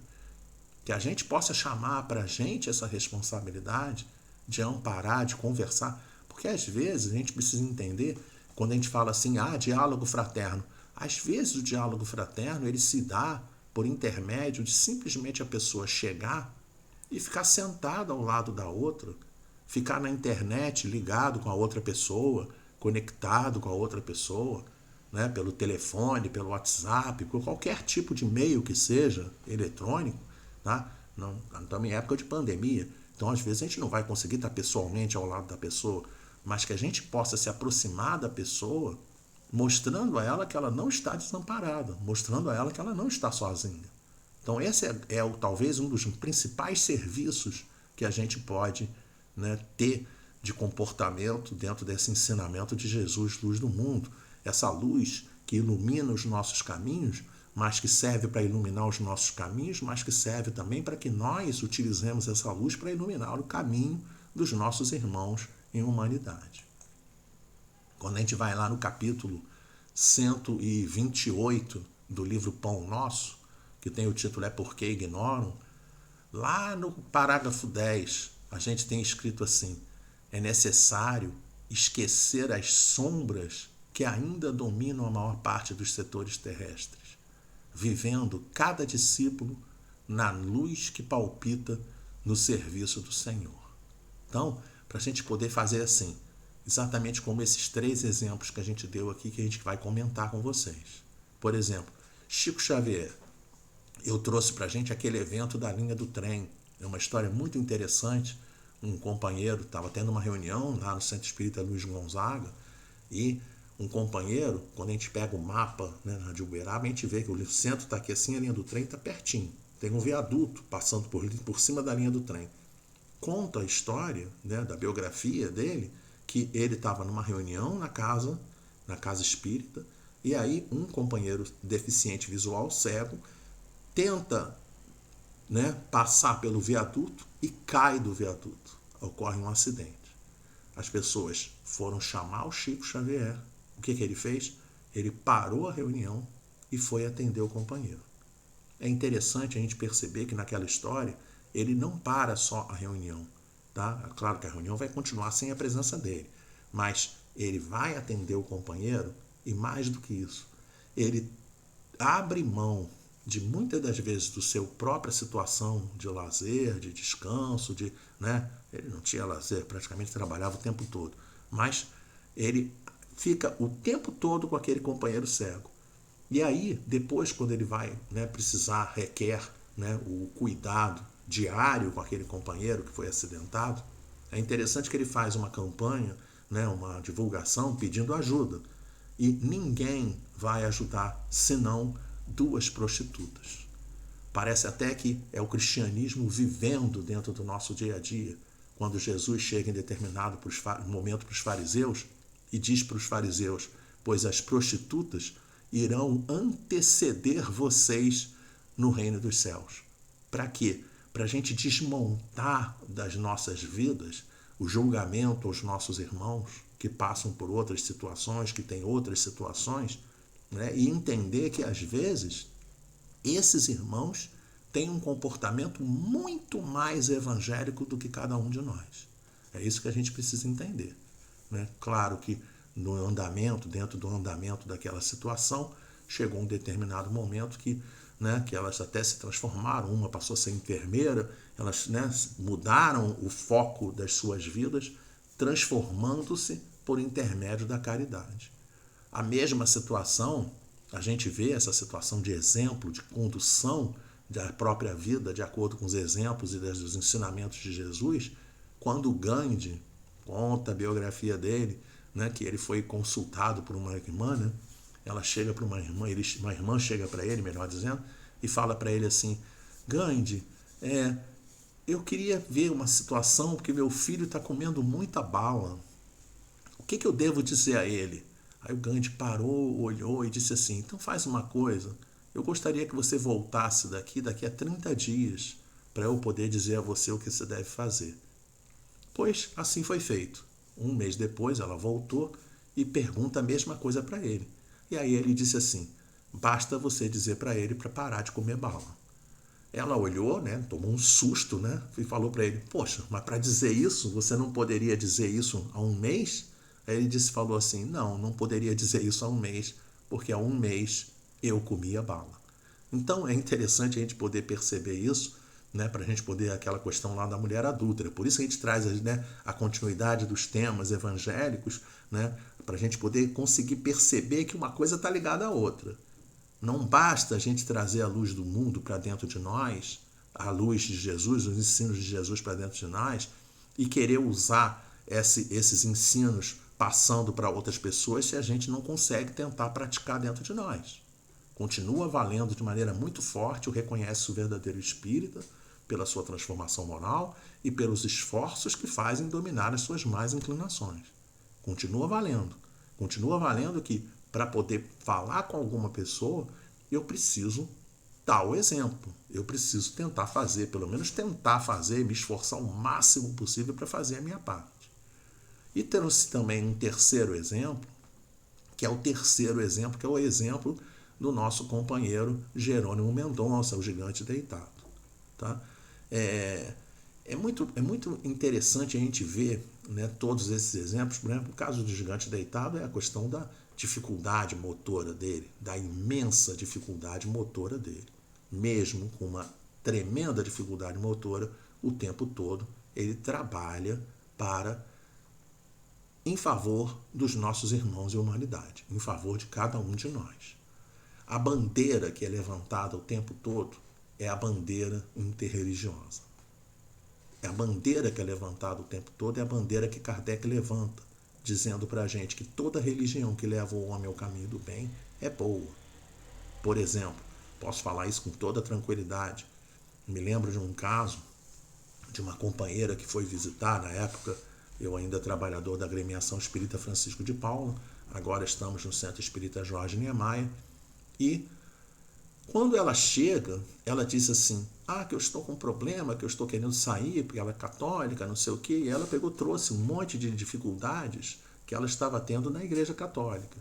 S7: que a gente possa chamar para a gente essa responsabilidade de amparar, de conversar, porque às vezes a gente precisa entender, quando a gente fala assim, diálogo fraterno, às vezes o diálogo fraterno ele se dá por intermédio de simplesmente a pessoa chegar e ficar sentada ao lado da outra, ficar na internet ligado com a outra pessoa, conectado com a outra pessoa, né, pelo telefone, pelo WhatsApp, por qualquer tipo de meio que seja eletrônico, tá? Não, estamos em época de pandemia, então às vezes a gente não vai conseguir estar pessoalmente ao lado da pessoa, mas que a gente possa se aproximar da pessoa, mostrando a ela que ela não está desamparada, mostrando a ela que ela não está sozinha. Então esse é talvez um dos principais serviços que a gente pode, né, ter de comportamento dentro desse ensinamento de Jesus, luz do mundo. Essa luz que ilumina os nossos caminhos, mas que serve para iluminar os nossos caminhos, mas que serve também para que nós utilizemos essa luz para iluminar o caminho dos nossos irmãos em humanidade. Quando a gente vai lá no capítulo 128 do livro Pão Nosso, que tem o título É Porque Ignoram, lá no parágrafo 10, a gente tem escrito assim: é necessário esquecer as sombras que ainda dominam a maior parte dos setores terrestres, vivendo cada discípulo na luz que palpita no serviço do Senhor. Então, para a gente poder fazer assim, exatamente como esses 3 exemplos que a gente deu aqui, que a gente vai comentar com vocês. Por exemplo, Chico Xavier. Eu trouxe para a gente aquele evento da linha do trem. É uma história muito interessante. Um companheiro estava tendo uma reunião lá no Centro Espírita Luiz Gonzaga, e um companheiro, quando a gente pega o mapa, né, de Uberaba, a gente vê que o centro está aqui assim, a linha do trem está pertinho. Tem um viaduto passando por cima da linha do trem. Conta a história, né, da biografia dele, que ele estava numa reunião na casa espírita, e aí um companheiro deficiente visual, cego, tenta, né, passar pelo viaduto e cai do viaduto. Ocorre um acidente. As pessoas foram chamar o Chico Xavier. O que ele fez? Ele parou a reunião e foi atender o companheiro. É interessante a gente perceber que naquela história ele não para só a reunião. Tá? É claro que a reunião vai continuar sem a presença dele, mas ele vai atender o companheiro e, mais do que isso, ele abre mão de muitas das vezes do seu própria situação de lazer, de descanso, né? Ele não tinha lazer, praticamente trabalhava o tempo todo, mas ele fica o tempo todo com aquele companheiro cego. E aí, depois, quando ele vai, né, requer, né, o cuidado diário com aquele companheiro que foi acidentado, é interessante que ele faz uma campanha, né, uma divulgação pedindo ajuda. E ninguém vai ajudar senão 2 prostitutas. Parece até que é o cristianismo vivendo dentro do nosso dia a dia, quando Jesus chega em determinado momento para os fariseus e diz para os fariseus: pois as prostitutas irão anteceder vocês no reino dos céus. Para quê? Para a gente desmontar das nossas vidas o julgamento aos nossos irmãos que passam por outras situações, que têm outras situações, né? E entender que, às vezes, esses irmãos têm um comportamento muito mais evangélico do que cada um de nós. É isso que a gente precisa entender, né? Claro que dentro do andamento daquela situação, chegou um determinado momento que, né, que elas até se transformaram, uma passou a ser enfermeira, elas, né, mudaram o foco das suas vidas, transformando-se por intermédio da caridade. A mesma situação, a gente vê essa situação de exemplo, de condução da própria vida, de acordo com os exemplos e dos ensinamentos de Jesus, quando Gandhi conta a biografia dele, né, que ele foi consultado por uma irmã, né? Ela chega para uma irmã chega para ele, melhor dizendo, e fala para ele assim: Gandhi, eu queria ver uma situação porque meu filho está comendo muita bala. O que eu devo dizer a ele? Aí o Gandhi parou, olhou e disse assim: então faz uma coisa, eu gostaria que você voltasse daqui a 30 dias para eu poder dizer a você o que você deve fazer. Pois assim foi feito. Um mês depois ela voltou e pergunta a mesma coisa para ele. E aí ele disse assim: basta você dizer para ele para parar de comer bala. Ela olhou, né, tomou um susto, né, e falou para ele: poxa, mas para dizer isso, você não poderia dizer isso há um mês? Aí ele falou assim: não poderia dizer isso há um mês, porque há um mês eu comia bala. Então é interessante a gente poder perceber isso, né, para a gente poder, aquela questão lá da mulher adúltera. Por isso a gente traz, né, a continuidade dos temas evangélicos, né, para a gente poder conseguir perceber que uma coisa está ligada à outra. Não basta a gente trazer a luz do mundo para dentro de nós, a luz de Jesus, os ensinos de Jesus para dentro de nós, e querer usar esses ensinos passando para outras pessoas se a gente não consegue tentar praticar dentro de nós. Continua valendo de maneira muito forte o reconhece o verdadeiro espírita pela sua transformação moral e pelos esforços que fazem dominar as suas más inclinações. Continua valendo que para poder falar com alguma pessoa, eu preciso dar o exemplo. Eu preciso tentar fazer, pelo menos tentar fazer, me esforçar o máximo possível para fazer a minha parte. E trouxe também um terceiro exemplo, que é o exemplo do nosso companheiro Jerônimo Mendonça, o gigante deitado. Tá? É muito interessante a gente ver, né, todos esses exemplos. Por exemplo, o caso do gigante deitado é a questão da dificuldade motora dele, da imensa dificuldade motora dele. Mesmo com uma tremenda dificuldade motora, o tempo todo ele trabalha em favor dos nossos irmãos e humanidade, em favor de cada um de nós. A bandeira que é levantada o tempo todo é a bandeira interreligiosa. A bandeira que é levantada o tempo todo é a bandeira que Kardec levanta, dizendo para a gente que toda religião que leva o homem ao caminho do bem é boa. Por exemplo, posso falar isso com toda tranquilidade. Me lembro de um caso de uma companheira que foi visitar, na época eu ainda trabalhador da Agremiação Espírita Francisco de Paula, agora estamos no Centro Espírita Jorge Niemeyer, e quando ela chega, ela diz assim, que eu estou com um problema, que eu estou querendo sair, porque ela é católica, não sei o quê, e ela trouxe um monte de dificuldades que ela estava tendo na Igreja Católica.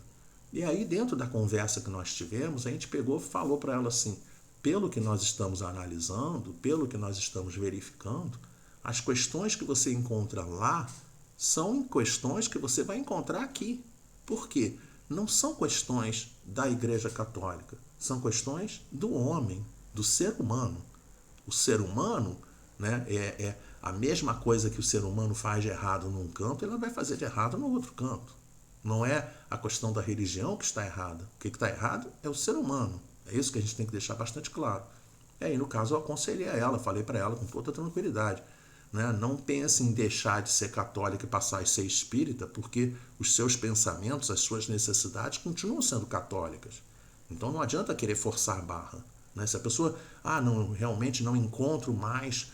S7: E aí, dentro da conversa que nós tivemos, a gente falou para ela assim, pelo que nós estamos analisando, pelo que nós estamos verificando, as questões que você encontra lá são questões que você vai encontrar aqui. Por quê? Não são questões da Igreja Católica, são questões do homem, do ser humano. O ser humano, né, é a mesma coisa que o ser humano faz de errado num canto, ele vai fazer de errado no outro canto. Não é a questão da religião que está errada. O que está errado é o ser humano. É isso que a gente tem que deixar bastante claro. E aí, no caso, eu aconselhei a ela, falei para ela com toda tranquilidade, né, não pense em deixar de ser católica e passar a ser espírita, porque os seus pensamentos, as suas necessidades continuam sendo católicas. Então não adianta querer forçar a barra. Né? Se a pessoa, realmente não encontro mais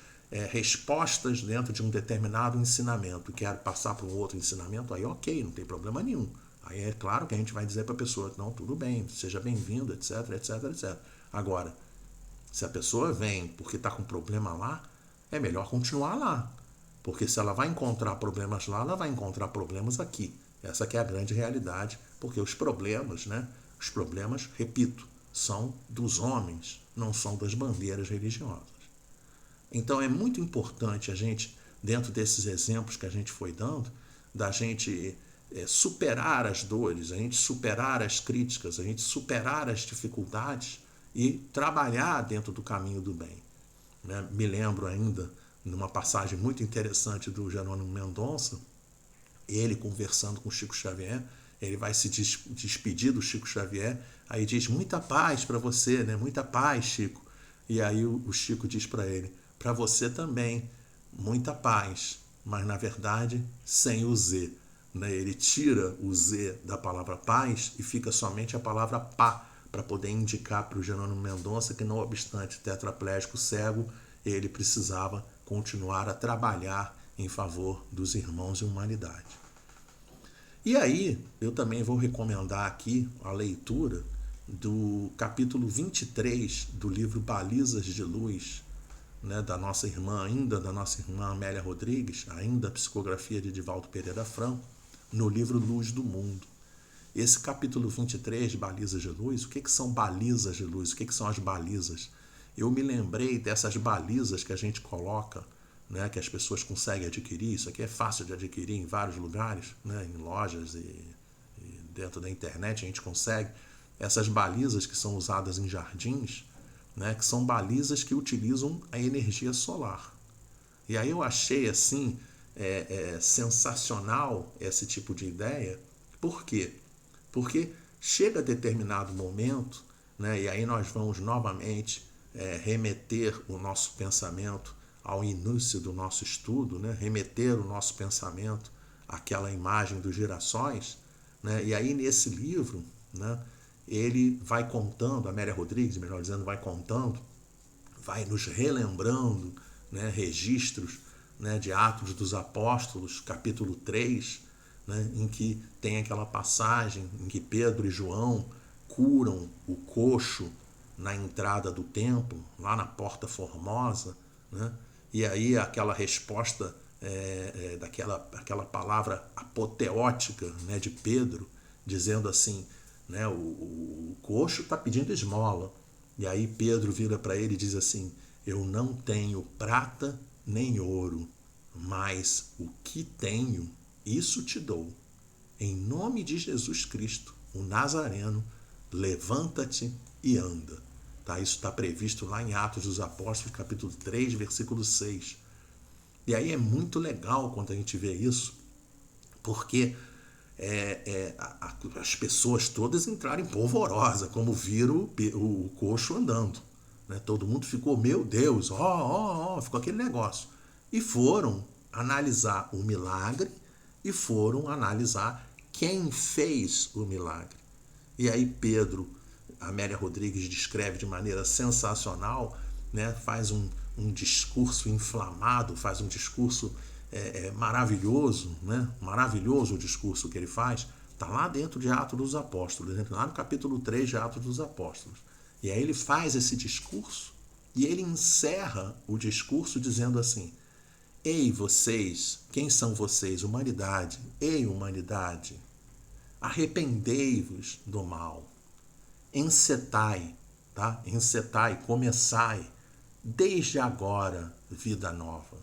S7: respostas dentro de um determinado ensinamento e quer passar para um outro ensinamento, aí ok, não tem problema nenhum. Aí é claro que a gente vai dizer para a pessoa, não, tudo bem, seja bem-vindo, etc, etc, etc. Agora, se a pessoa vem porque está com problema lá, é melhor continuar lá. Porque se ela vai encontrar problemas lá, ela vai encontrar problemas aqui. Essa que é a grande realidade, porque os problemas, repito, são dos homens, não são das bandeiras religiosas. Então é muito importante a gente, dentro desses exemplos que a gente foi dando, da gente superar as dores, a gente superar as críticas, a gente superar as dificuldades e trabalhar dentro do caminho do bem. Né? Me lembro ainda, numa passagem muito interessante do Jerônimo Mendonça, ele conversando com Chico Xavier, ele vai se despedir do Chico Xavier, aí diz, muita paz para você, né? Muita paz, Chico. E aí o Chico diz para ele, para você também, muita paz, mas na verdade sem o Z. Né? Ele tira o Z da palavra paz e fica somente a palavra pá, para poder indicar para o Jerônimo Mendonça que, não obstante tetraplégico cego, ele precisava continuar a trabalhar em favor dos irmãos e humanidade. E aí, eu também vou recomendar aqui a leitura do capítulo 23 do livro Balizas de Luz, né, da nossa irmã Amélia Rodrigues, ainda a psicografia de Divaldo Pereira Franco, no livro Luz do Mundo. Esse capítulo 23 de Balizas de Luz, o que são balizas de luz? O que são as balizas? Eu me lembrei dessas balizas que a gente coloca, né, que as pessoas conseguem adquirir. Isso aqui é fácil de adquirir em vários lugares, né, em lojas e dentro da internet a gente consegue. Essas balizas que são usadas em jardins, né, que são balizas que utilizam a energia solar. E aí eu achei assim sensacional esse tipo de ideia. Por quê? Porque chega a determinado momento, né, e aí nós vamos novamente remeter o nosso pensamento ao início do nosso estudo, né, remeter o nosso pensamento àquela imagem dos girassóis, né, e aí nesse livro, né, ele vai contando, Amélia Rodrigues, melhor dizendo, vai nos relembrando, né, registros, né, de Atos dos Apóstolos, capítulo 3, né, em que tem aquela passagem em que Pedro e João curam o coxo na entrada do templo, lá na Porta Formosa, né, e aí aquela resposta daquela palavra apoteótica, né, de Pedro, dizendo assim, né, o coxo está pedindo esmola. E aí Pedro vira para ele e diz assim: eu não tenho prata nem ouro, mas o que tenho, isso te dou. Em nome de Jesus Cristo, o Nazareno, levanta-te e anda. Tá? Isso está previsto lá em Atos dos Apóstolos, capítulo 3, versículo 6. E aí é muito legal quando a gente vê isso, porque as pessoas todas entraram em polvorosa, como viram o coxo andando. Né? Todo mundo ficou, meu Deus, ficou aquele negócio. E foram analisar o milagre e foram analisar quem fez o milagre. E aí Pedro, a Amélia Rodrigues descreve de maneira sensacional, né? Faz um discurso inflamado, faz um discurso maravilhoso, né? Maravilhoso o discurso que ele faz. Está lá dentro de Atos dos Apóstolos, lá no capítulo 3 de Atos dos Apóstolos. E aí ele faz esse discurso e ele encerra o discurso dizendo assim: ei, vocês, quem são vocês? Humanidade. Ei, humanidade, arrependei-vos do mal. Encetai, tá? Encetai, começai, desde agora, vida nova.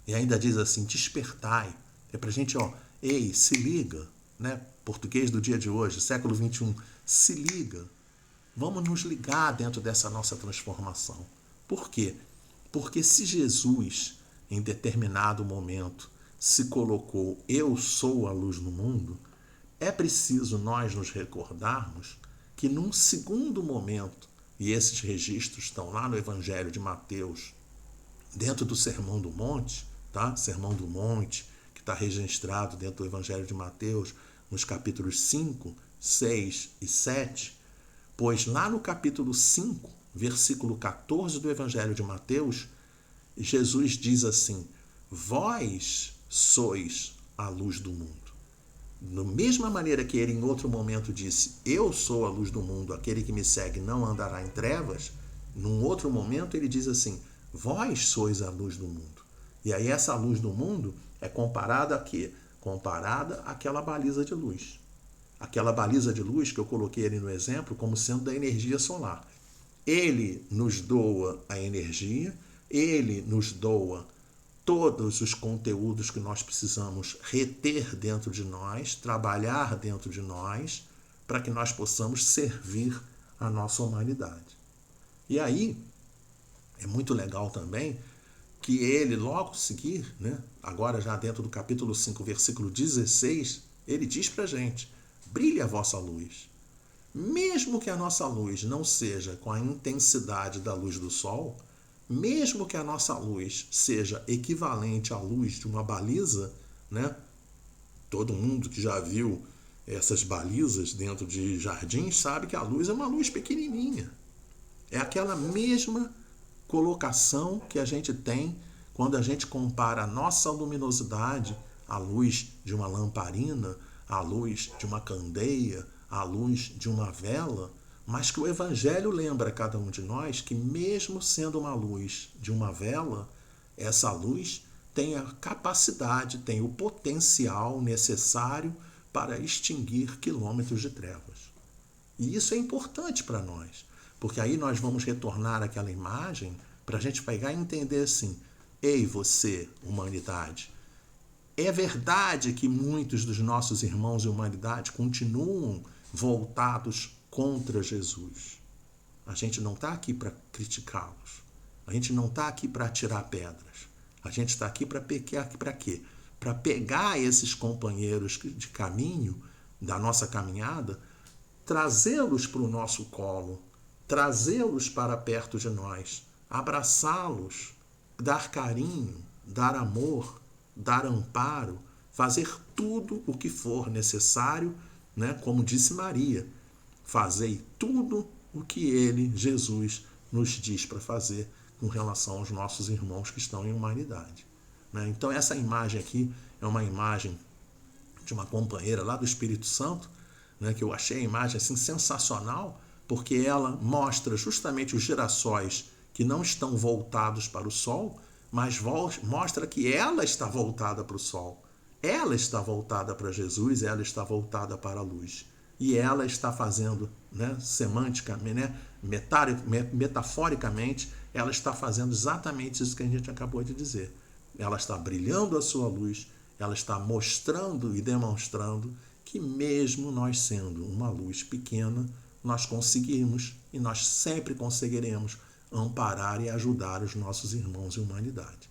S7: E ainda diz assim, despertai. É pra gente, ei, se liga, né? Português do dia de hoje, século 21, se liga. Vamos nos ligar dentro dessa nossa transformação. Por quê? Porque se Jesus, em determinado momento, se colocou, eu sou a luz no mundo, é preciso nós nos recordarmos que num segundo momento, e esses registros estão lá no Evangelho de Mateus, dentro do Sermão do Monte, tá? Sermão do Monte, que está registrado dentro do Evangelho de Mateus, nos capítulos 5, 6 e 7, pois lá no capítulo 5, versículo 14 do Evangelho de Mateus, Jesus diz assim: vós sois a luz do mundo. Da mesma maneira que ele em outro momento disse, eu sou a luz do mundo, aquele que me segue não andará em trevas, num outro momento ele diz assim, vós sois a luz do mundo. E aí essa luz do mundo é comparada a quê? Comparada àquela baliza de luz. Aquela baliza de luz que eu coloquei ali no exemplo como sendo da energia solar. Ele nos doa a energia, ele nos doa todos os conteúdos que nós precisamos reter dentro de nós, trabalhar dentro de nós, para que nós possamos servir a nossa humanidade. E aí, é muito legal também que ele, logo a seguir, né, agora já dentro do capítulo 5, versículo 16, ele diz para a gente, brilhe a vossa luz. Mesmo que a nossa luz não seja com a intensidade da luz do sol, mesmo que a nossa luz seja equivalente à luz de uma baliza, né? Todo mundo que já viu essas balizas dentro de jardins sabe que a luz é uma luz pequenininha. É aquela mesma colocação que a gente tem quando a gente compara a nossa luminosidade à luz de uma lamparina, à luz de uma candeia, à luz de uma vela, mas que o Evangelho lembra a cada um de nós que mesmo sendo uma luz de uma vela, essa luz tem a capacidade, tem o potencial necessário para extinguir quilômetros de trevas. E isso é importante para nós, porque aí nós vamos retornar àquela imagem para a gente pegar e entender assim, ei você, humanidade, é verdade que muitos dos nossos irmãos de humanidade continuam voltados contra Jesus. A gente não está aqui para criticá-los. A gente não está aqui para atirar pedras. A gente está aqui para pecar, para quê? Para pegar esses companheiros de caminho, da nossa caminhada, trazê-los para o nosso colo, trazê-los para perto de nós, abraçá-los, dar carinho, dar amor, dar amparo, fazer tudo o que for necessário, né? Como disse Maria, fazei tudo o que ele, Jesus, nos diz para fazer com relação aos nossos irmãos que estão em humanidade. Né? Então essa imagem aqui é uma imagem de uma companheira lá do Espírito Santo, né, que eu achei a imagem assim, sensacional, porque ela mostra justamente os girassóis que não estão voltados para o sol, mas mostra que ela está voltada para o sol. Ela está voltada para Jesus, ela está voltada para a luz. E ela está fazendo, né, semanticamente, né, metaforicamente, ela está fazendo exatamente isso que a gente acabou de dizer. Ela está brilhando a sua luz, ela está mostrando e demonstrando que mesmo nós sendo uma luz pequena, nós conseguimos e nós sempre conseguiremos amparar e ajudar os nossos irmãos em humanidade.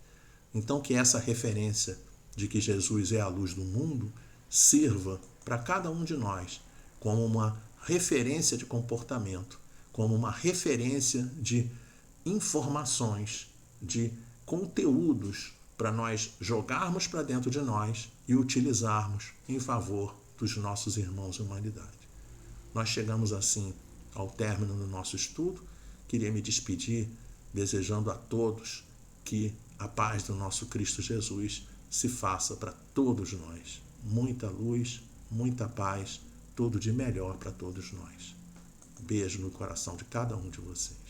S7: Então que essa referência de que Jesus é a luz do mundo sirva para cada um de nós como uma referência de comportamento, como uma referência de informações, de conteúdos para nós jogarmos para dentro de nós e utilizarmos em favor dos nossos irmãos em humanidade. Nós chegamos assim ao término do nosso estudo. Queria me despedir desejando a todos que a paz do nosso Cristo Jesus se faça para todos nós. Muita luz, muita paz, tudo de melhor para todos nós. Beijo no coração de cada um de vocês.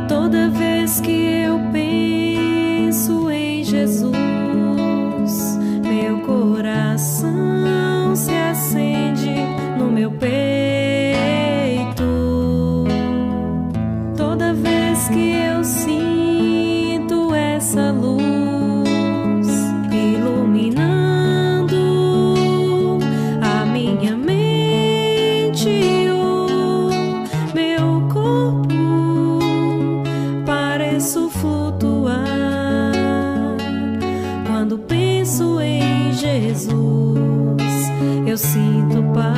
S1: Toda vez que eu penso em Jesus, meu coração se acende no meu peito. Toda vez que eu sinto essa luz iluminando a minha mente e o meu corpo, pareço flutuar. Quando penso em Jesus, eu sinto paz.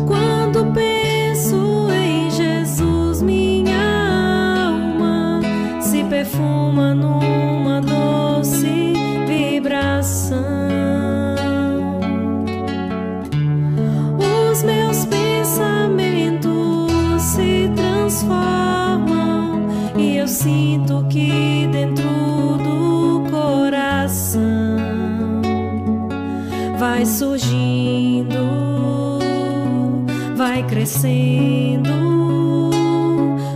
S1: Quando penso em Jesus, minha alma se perfuma numa doce vibração. Os meus pensamentos se transformam e eu sinto que dentro do coração vai surgindo, vai crescendo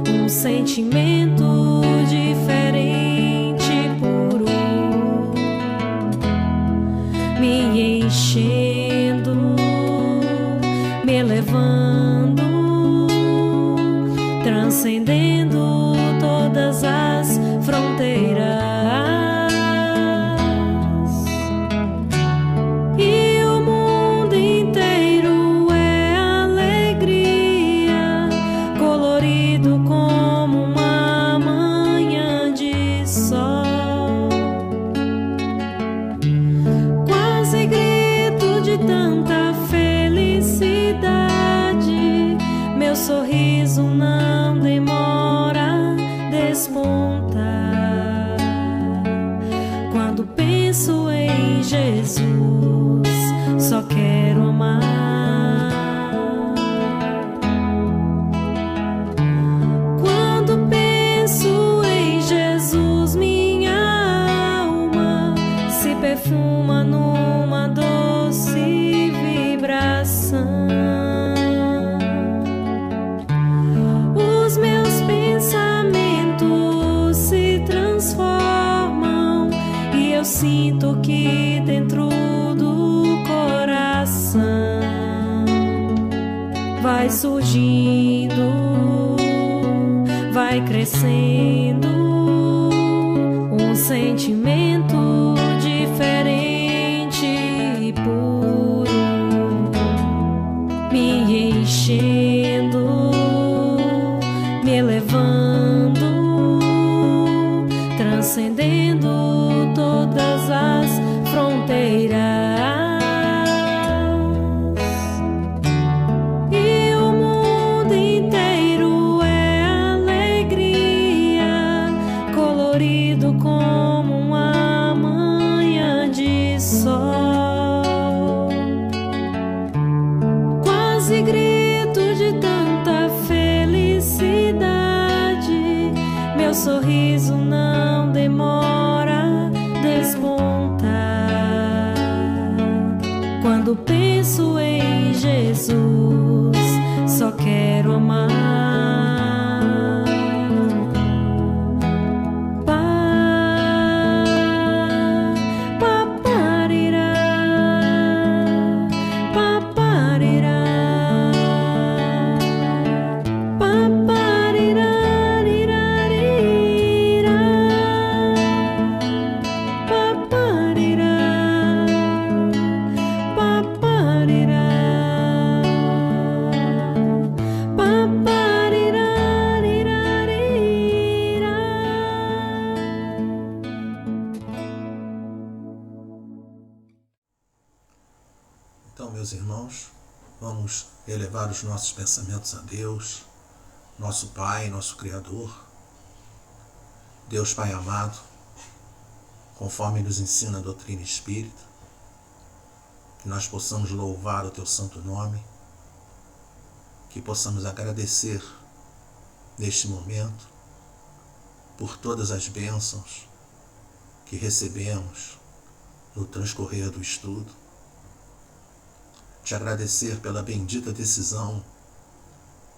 S1: um sentimento diferente, puro, me enchendo, me elevando, transcendendo todas as fronteiras. E o mundo inteiro é alegria, colorido como uma manhã de sol. Quase grito de tanta felicidade, meu sorriso não demora a despontar. Quando penso em Jesus, só quero amar. Quando penso em Jesus, minha alma se perfuma numa doce vibração. Os meus pensamentos se transformam e eu sinto que dentro do coração vai surgindo, vai crescendo um sentimento diferente e puro, me enchendo, me elevando, transcendendo todas as fronteiras. E o mundo inteiro é alegria, colorido como uma manhã de sol. sorriso não demora, desponta. Quando penso em Jesus, só quero amar.
S7: Então, meus irmãos, vamos elevar os nossos pensamentos a Deus, nosso Pai, nosso Criador. Deus Pai amado, conforme nos ensina a doutrina espírita, que nós possamos louvar o Teu santo nome, que possamos agradecer neste momento por todas as bênçãos que recebemos no transcorrer do estudo. Te agradecer pela bendita decisão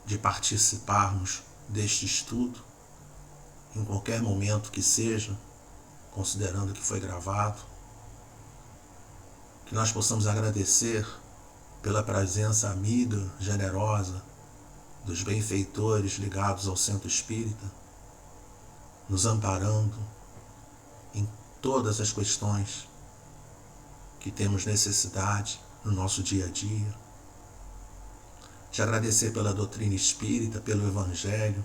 S7: de participarmos deste estudo, em qualquer momento que seja, considerando que foi gravado. Que nós possamos agradecer pela presença amiga, generosa, dos benfeitores ligados ao Centro Espírita, nos amparando em todas as questões que temos necessidade no nosso dia a dia. Te agradecer pela doutrina espírita, pelo Evangelho,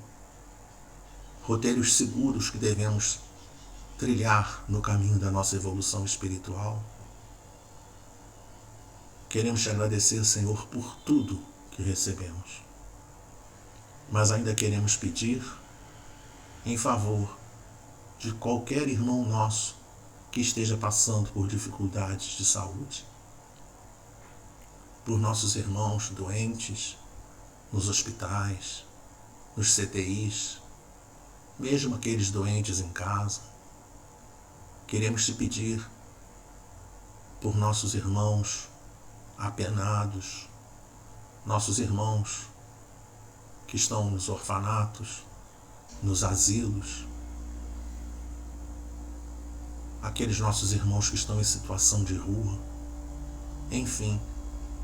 S7: roteiros seguros que devemos trilhar no caminho da nossa evolução espiritual. Queremos te agradecer, Senhor, por tudo que recebemos. Mas ainda queremos pedir em favor de qualquer irmão nosso que esteja passando por dificuldades de saúde, por nossos irmãos doentes nos hospitais, nos CTIs, mesmo aqueles doentes em casa. Queremos te pedir por nossos irmãos apenados, nossos irmãos que estão nos orfanatos, nos asilos, aqueles nossos irmãos que estão em situação de rua, enfim,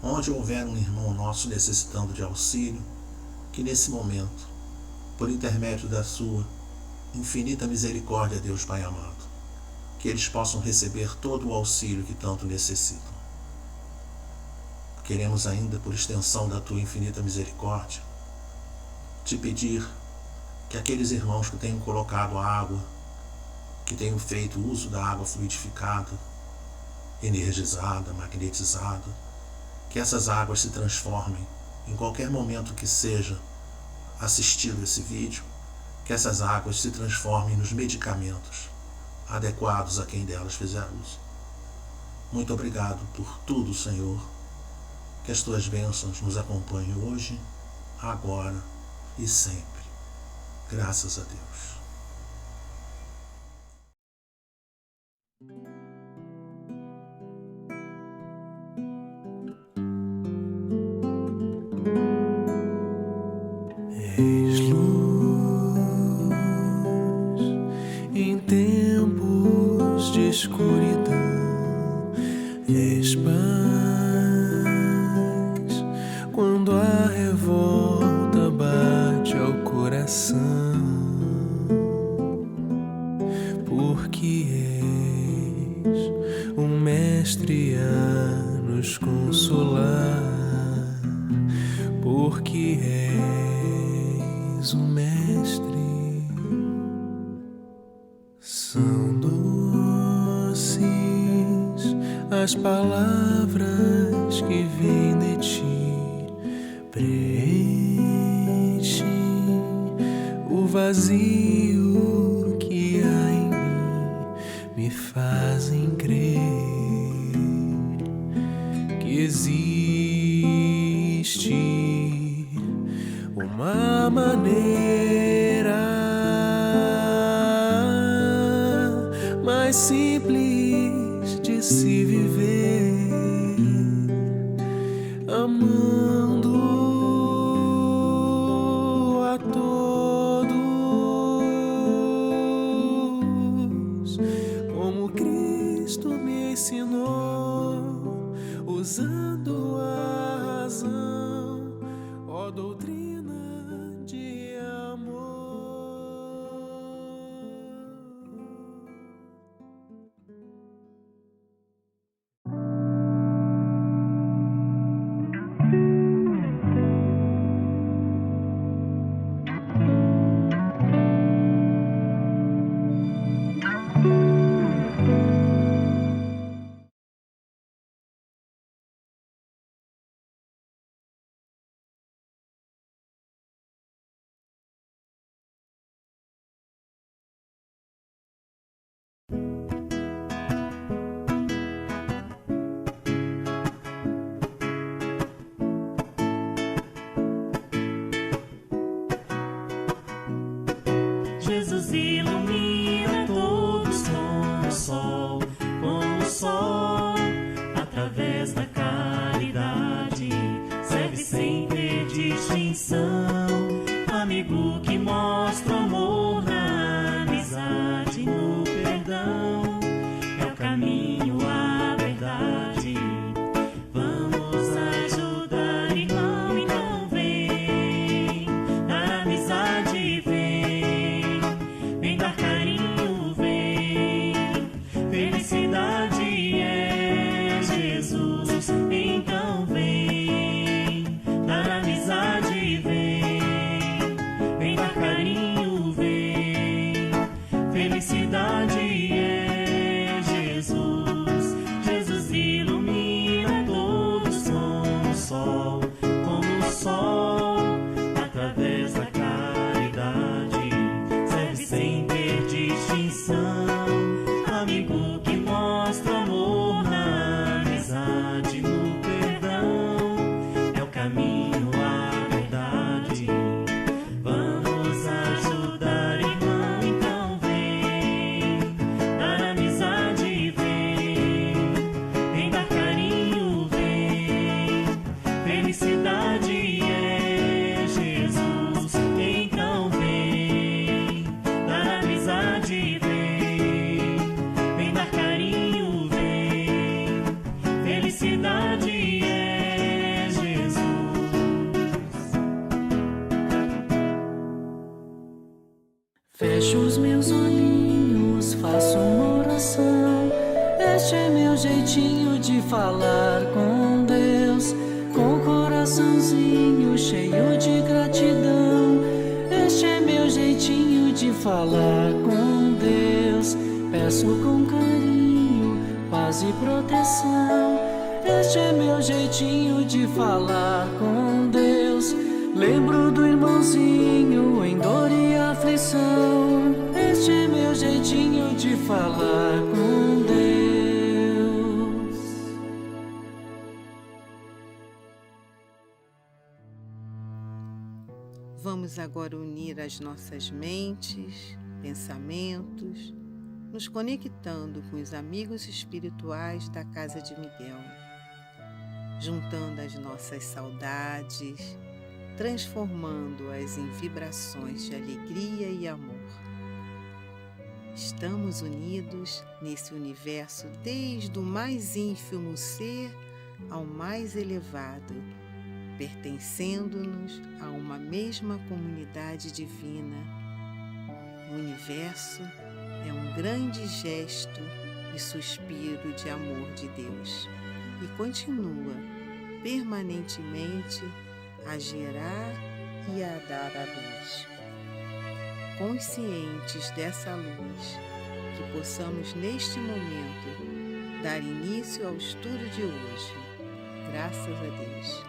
S7: onde houver um irmão nosso necessitando de auxílio, que nesse momento, por intermédio da sua infinita misericórdia, Deus Pai amado, que eles possam receber todo o auxílio que tanto necessitam. Queremos ainda, por extensão da tua infinita misericórdia, te pedir que aqueles irmãos que tenham colocado a água, que tenham feito uso da água fluidificada, energizada, magnetizada, que essas águas se transformem em qualquer momento que seja assistido esse vídeo, que essas águas se transformem nos medicamentos adequados a quem delas fizer uso. Muito obrigado por tudo, Senhor. Que as tuas bênçãos nos acompanhem hoje, agora e sempre. Graças a Deus.
S1: És luz em tempos de escuridão, és paz quando a revolta bate ao coração, porque és um mestre a nos consolar, porque és um mestre. São doces as palavras que vêm de ti, preenche o vazio que há em mim, me fazem crer que existe uma maneira mais simples de se viver, amando a todos como Cristo me ensinou, usando a razão, ó doutrina de amor.
S3: Jesus ilumina todos como o sol, através da caridade, serve sem ter distinção, amigo que mostra o amor na amizade, no perdão, é o caminho, a verdade. Vamos ajudar, irmão, então vem, na amizade vem dar carinho, vem, felicidade é Jesus, então vem, dar amizade vem dar carinho, vem, felicidade é Jesus. Jesus ilumina todos como o sol, através da caridade, serve sem ter distinção, amigo que mostra amor na amizade, no perdão, é o caminho, a verdade. Vamos ajudar, irmão, então vem, dar amizade vem dar carinho, vem, felicidade é Jesus, então vem, dar amizade vem dar carinho, vem, felicidade é Jesus.
S1: Fecho os meus olhinhos, faço uma oração. Este é meu jeitinho de falar com Deus, com o coraçãozinho cheio de gratidão. Este é meu jeitinho de falar com Deus, peço com carinho, paz e proteção. Este é meu jeitinho de falar com Deus, lembro do irmãozinho em dor e aflição. Este é meu jeitinho de falar com Deus.
S8: Vamos agora unir as nossas mentes, pensamentos, nos conectando com os amigos espirituais da Casa de Miguel, juntando as nossas saudades, transformando-as em vibrações de alegria e amor. Estamos unidos nesse universo desde o mais ínfimo ser ao mais elevado, pertencendo-nos a uma mesma comunidade divina. O universo é um grande gesto e suspiro de amor de Deus e continua permanentemente a gerar e a dar a luz. Conscientes dessa luz, que possamos neste momento dar início ao estudo de hoje. Graças a Deus.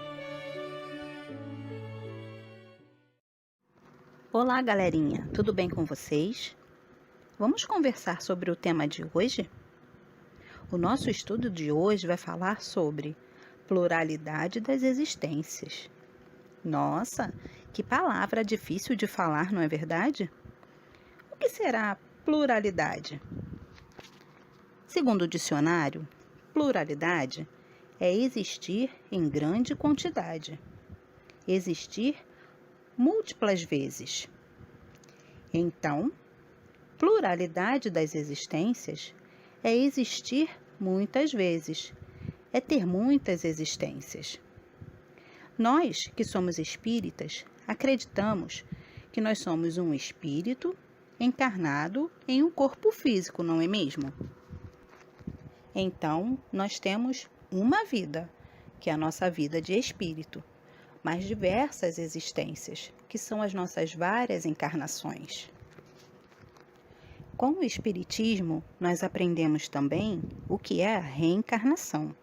S9: Olá, galerinha, tudo bem com vocês? Vamos conversar sobre o tema de hoje? O nosso estudo de hoje vai falar sobre pluralidade das existências. Nossa, que palavra difícil de falar, não é verdade? O que será pluralidade? Segundo o dicionário, pluralidade é existir em grande quantidade, existir múltiplas vezes. Então, pluralidade das existências é existir muitas vezes, é ter muitas existências. Nós, que somos espíritas, acreditamos que nós somos um espírito encarnado em um corpo físico, não é mesmo? Então, nós temos uma vida, que é a nossa vida de espírito, mas diversas existências, que são as nossas várias encarnações. Com o Espiritismo, nós aprendemos também o que é a reencarnação,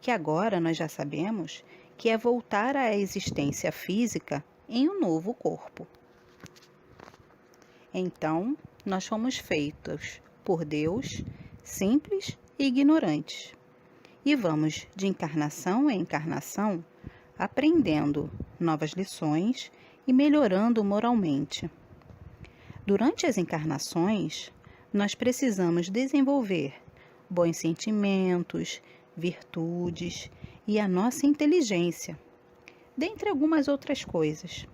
S9: que agora nós já sabemos que é voltar à existência física em um novo corpo. Então, nós fomos feitos por Deus, simples e ignorantes, e vamos de encarnação em encarnação aprendendo novas lições e melhorando moralmente. Durante as encarnações, nós precisamos desenvolver bons sentimentos, virtudes e a nossa inteligência, dentre algumas outras coisas.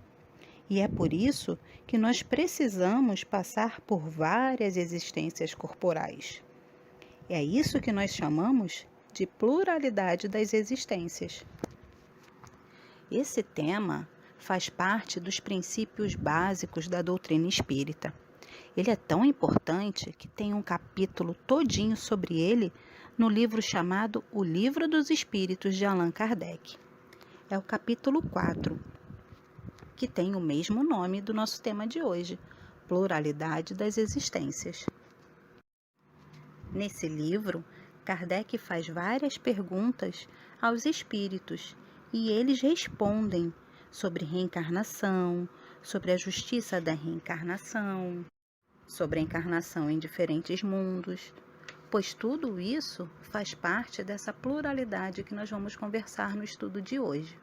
S9: E é por isso que nós precisamos passar por várias existências corporais. É isso que nós chamamos de pluralidade das existências. Esse tema faz parte dos princípios básicos da doutrina espírita. Ele é tão importante que tem um capítulo todinho sobre ele no livro chamado O Livro dos Espíritos de Allan Kardec. É o capítulo 4, que tem o mesmo nome do nosso tema de hoje, Pluralidade das Existências. Nesse livro, Kardec faz várias perguntas aos espíritos e eles respondem sobre reencarnação, sobre a justiça da reencarnação, sobre a encarnação em diferentes mundos, pois tudo isso faz parte dessa pluralidade que nós vamos conversar no estudo de hoje.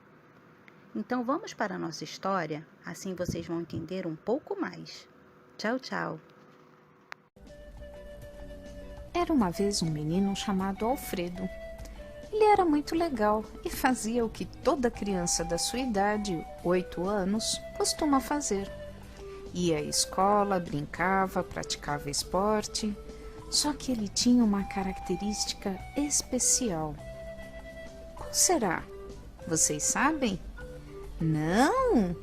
S9: Então vamos para a nossa história, assim vocês vão entender um pouco mais. Tchau, tchau!
S10: Era uma vez um menino chamado Alfredo. Ele era muito legal e fazia o que toda criança da sua idade, 8 anos, costuma fazer. Ia à escola, brincava, praticava esporte, só que ele tinha uma característica especial. Qual será? Vocês sabem? Não?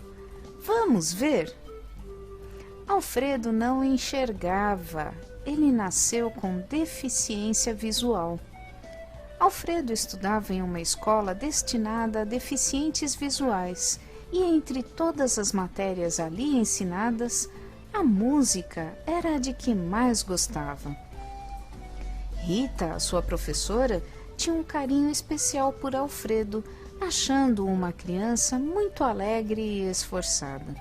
S10: Vamos ver! Alfredo não enxergava. Ele nasceu com deficiência visual. Alfredo estudava em uma escola destinada a deficientes visuais e entre todas as matérias ali ensinadas, a música era a de que mais gostava. Rita, a sua professora, tinha um carinho especial por Alfredo, achando-o uma criança muito alegre e esforçada.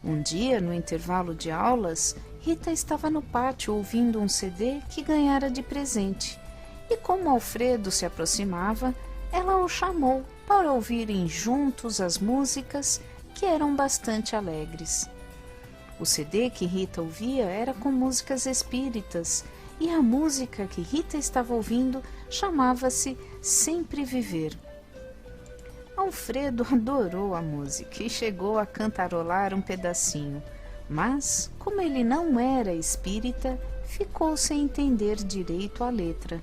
S10: Um dia, no intervalo de aulas, Rita estava no pátio ouvindo um CD que ganhara de presente. E como Alfredo se aproximava, ela o chamou para ouvirem juntos as músicas, que eram bastante alegres. O CD que Rita ouvia era com músicas espíritas, e a música que Rita estava ouvindo chamava-se Sempre Viver. Alfredo adorou a música e chegou a cantarolar um pedacinho, mas, como ele não era espírita, ficou sem entender direito a letra.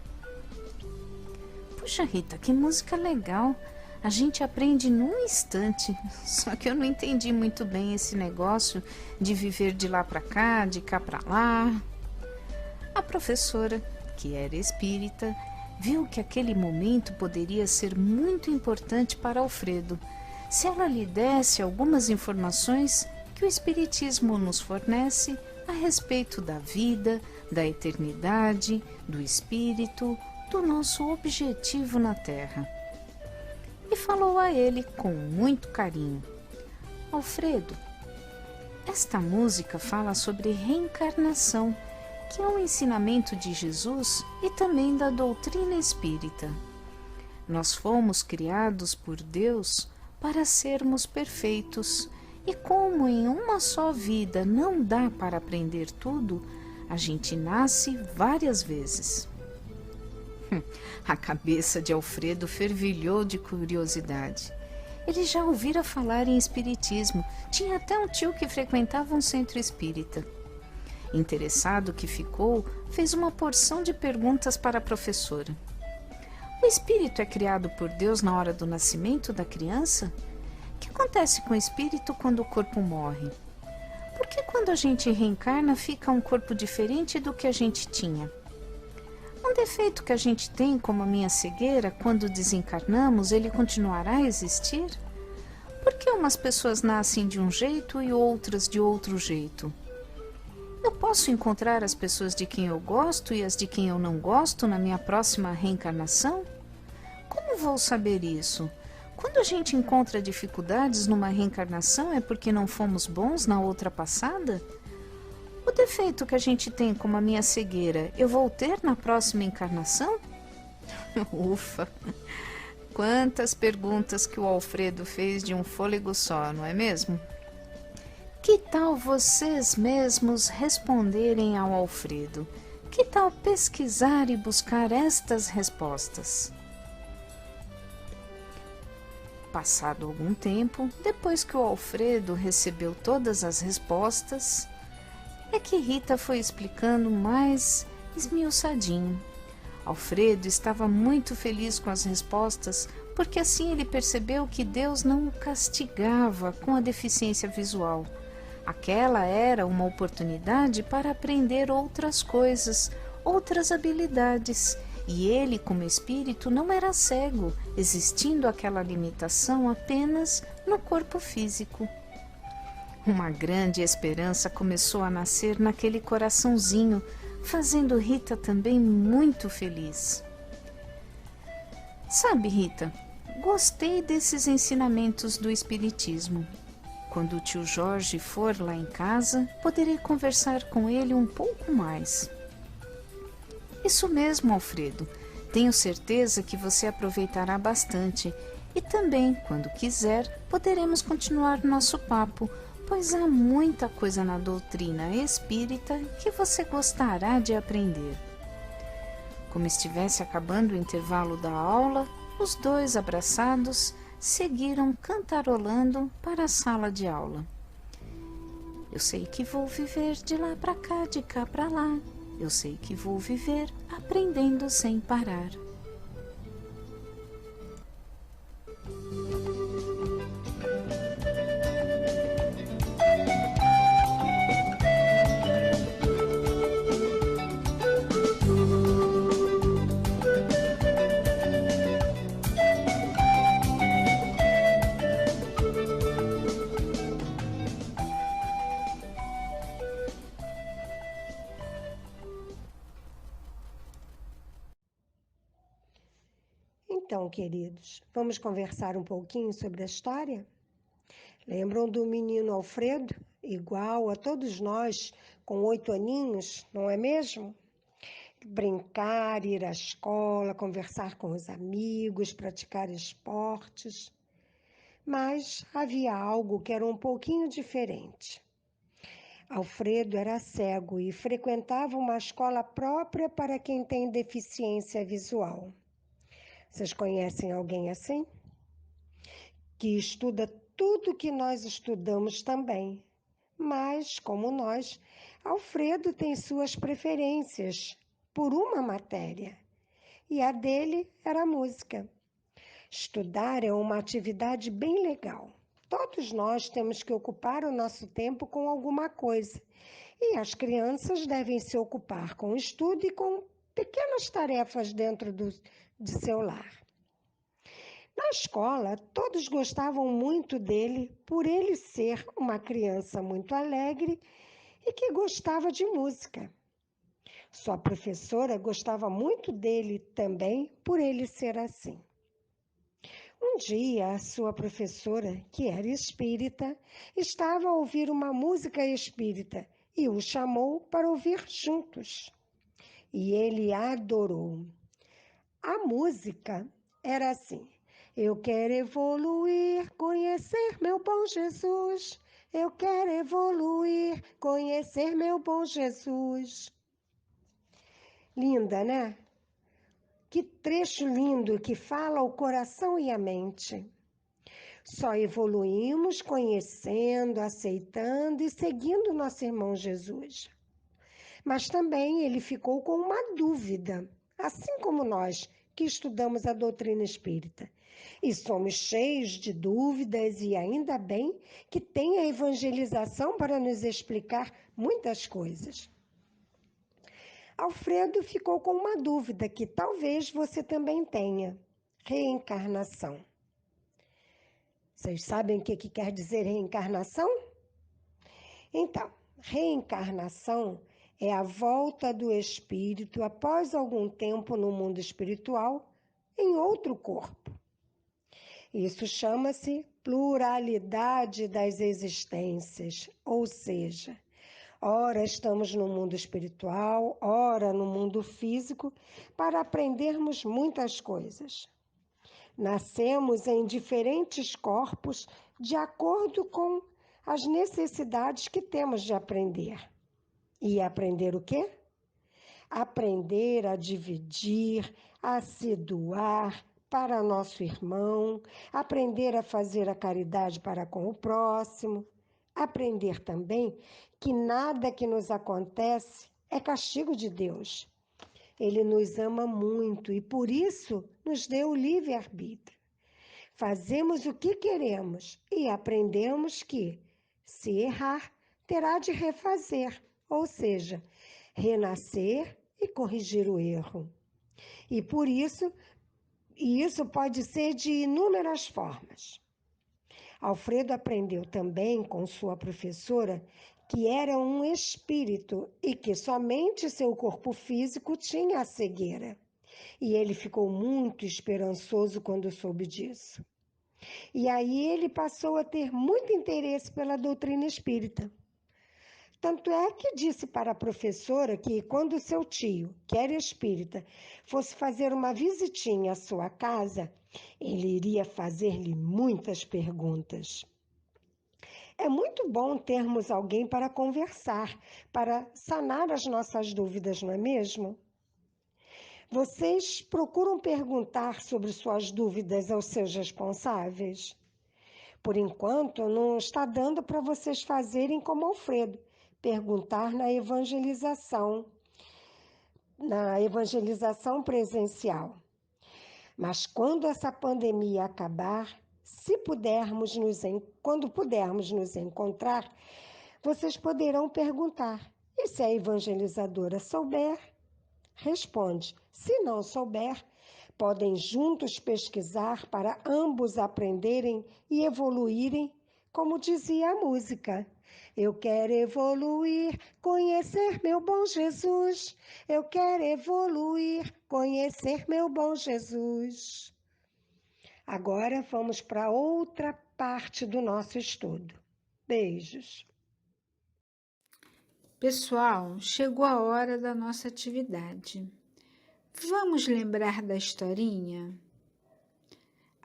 S10: Puxa, Rita, que música legal! A gente aprende num instante, só que eu não entendi muito bem esse negócio de viver de lá para cá, de cá para lá. A professora, que era espírita, viu que aquele momento poderia ser muito importante para Alfredo, se ela lhe desse algumas informações que o Espiritismo nos fornece a respeito da vida, da eternidade, do espírito, do nosso objetivo na Terra. E falou a ele com muito carinho: Alfredo, esta música fala sobre reencarnação, que é um ensinamento de Jesus e também da doutrina espírita. Nós fomos criados por Deus para sermos perfeitos, e como em uma só vida não dá para aprender tudo, A gente nasce várias vezes. A cabeça de Alfredo fervilhou de curiosidade. Ele já ouvira falar em espiritismo, tinha até um tio que frequentava um centro espírita. Interessado que ficou, fez uma porção de perguntas para a professora. O espírito é criado por Deus na hora do nascimento da criança? O que acontece com o espírito quando o corpo morre? Por que quando a gente reencarna fica um corpo diferente do que a gente tinha? Um defeito que a gente tem, como a minha cegueira, quando desencarnamos, ele continuará a existir? Por que umas pessoas nascem de um jeito e outras de outro jeito? Eu posso encontrar as pessoas de quem eu gosto e as de quem eu não gosto na minha próxima reencarnação? Como vou saber isso? Quando a gente encontra dificuldades numa reencarnação é porque não fomos bons na outra passada? O defeito que a gente tem, como a minha cegueira, eu vou ter na próxima encarnação? Ufa! Quantas perguntas que o Alfredo fez de um fôlego só, não é mesmo? Que tal vocês mesmos responderem ao Alfredo? Que tal pesquisar e buscar estas respostas? Passado algum tempo, depois que o Alfredo recebeu todas as respostas, é que Rita foi explicando mais esmiuçadinho. Alfredo estava muito feliz com as respostas, porque assim ele percebeu que Deus não o castigava com a deficiência visual. Aquela era uma oportunidade para aprender outras coisas, outras habilidades, e ele, como espírito, não era cego, existindo aquela limitação apenas no corpo físico. Uma grande esperança começou a nascer naquele coraçãozinho, fazendo Rita também muito feliz. Sabe, Rita, gostei desses ensinamentos do Espiritismo. Quando o tio Jorge for lá em casa, poderei conversar com ele um pouco mais. Isso mesmo, Alfredo. Tenho certeza que você aproveitará bastante e também, quando quiser, poderemos continuar nosso papo, pois há muita coisa na doutrina espírita que você gostará de aprender. Como estivesse acabando o intervalo da aula, os dois abraçados seguiram cantarolando para a sala de aula. Eu sei que vou viver de lá para cá, de cá para lá. Eu sei que vou viver aprendendo sem parar.
S11: Então, queridos, vamos conversar um pouquinho sobre a história? Lembram do menino Alfredo? Igual a todos nós, com 8 aninhos, não é mesmo? Brincar, ir à escola, conversar com os amigos, praticar esportes. Mas havia algo que era um pouquinho diferente. Alfredo era cego e frequentava uma escola própria para quem tem deficiência visual. Vocês conhecem alguém assim? Que estuda tudo que nós estudamos também. Mas, como nós, Alfredo tem suas preferências por uma matéria. E a dele era a música. Estudar é uma atividade bem legal. Todos nós temos que ocupar o nosso tempo com alguma coisa. E as crianças devem se ocupar com o estudo e com pequenas tarefas dentro de seu lar. Na escola, todos gostavam muito dele por ele ser uma criança muito alegre e que gostava de música. Sua professora gostava muito dele também por ele ser assim. Um dia, a sua professora, que era espírita, estava a ouvir uma música espírita e o chamou para ouvir juntos. E ele adorou. A música era assim: eu quero evoluir, conhecer meu bom Jesus. Eu quero evoluir, conhecer meu bom Jesus. Linda, né? Que trecho lindo que fala o coração e a mente. Só evoluímos conhecendo, aceitando e seguindo nosso irmão Jesus. Mas também ele ficou com uma dúvida, assim como nós que estudamos a doutrina espírita. E somos cheios de dúvidas e ainda bem que tem a evangelização para nos explicar muitas coisas. Alfredo ficou com uma dúvida que talvez você também tenha: reencarnação. Vocês sabem o que quer dizer reencarnação? Então, reencarnação é a volta do espírito após algum tempo no mundo espiritual em outro corpo. Isso chama-se pluralidade das existências, ou seja, ora estamos no mundo espiritual, ora no mundo físico, para aprendermos muitas coisas. Nascemos em diferentes corpos de acordo com as necessidades que temos de aprender. E aprender o quê? Aprender a dividir, a se doar para nosso irmão, aprender a fazer a caridade para com o próximo, aprender também que nada que nos acontece é castigo de Deus. Ele nos ama muito e por isso nos deu o livre-arbítrio. Fazemos o que queremos e aprendemos que, se errar, terá de refazer, ou seja, renascer e corrigir o erro. E isso pode ser de inúmeras formas. Alfredo aprendeu também com sua professora que era um espírito e que somente seu corpo físico tinha a cegueira. E ele ficou muito esperançoso quando soube disso. E aí ele passou a ter muito interesse pela doutrina espírita. Tanto é que disse para a professora que quando seu tio, que era espírita, fosse fazer uma visitinha à sua casa, ele iria fazer-lhe muitas perguntas. É muito bom termos alguém para conversar, para sanar as nossas dúvidas, não é mesmo? Vocês procuram perguntar sobre suas dúvidas aos seus responsáveis? Por enquanto, não está dando para vocês fazerem como Alfredo, perguntar na evangelização presencial. Mas quando essa pandemia acabar, quando pudermos nos encontrar, vocês poderão perguntar. E se a evangelizadora souber, responde. Se não souber, podem juntos pesquisar para ambos aprenderem e evoluírem, como dizia a música. Eu quero evoluir, conhecer meu bom Jesus. Eu quero evoluir, conhecer meu bom Jesus. Agora vamos para outra parte do nosso estudo. Beijos.
S10: Pessoal, chegou a hora da nossa atividade. Vamos lembrar da historinha?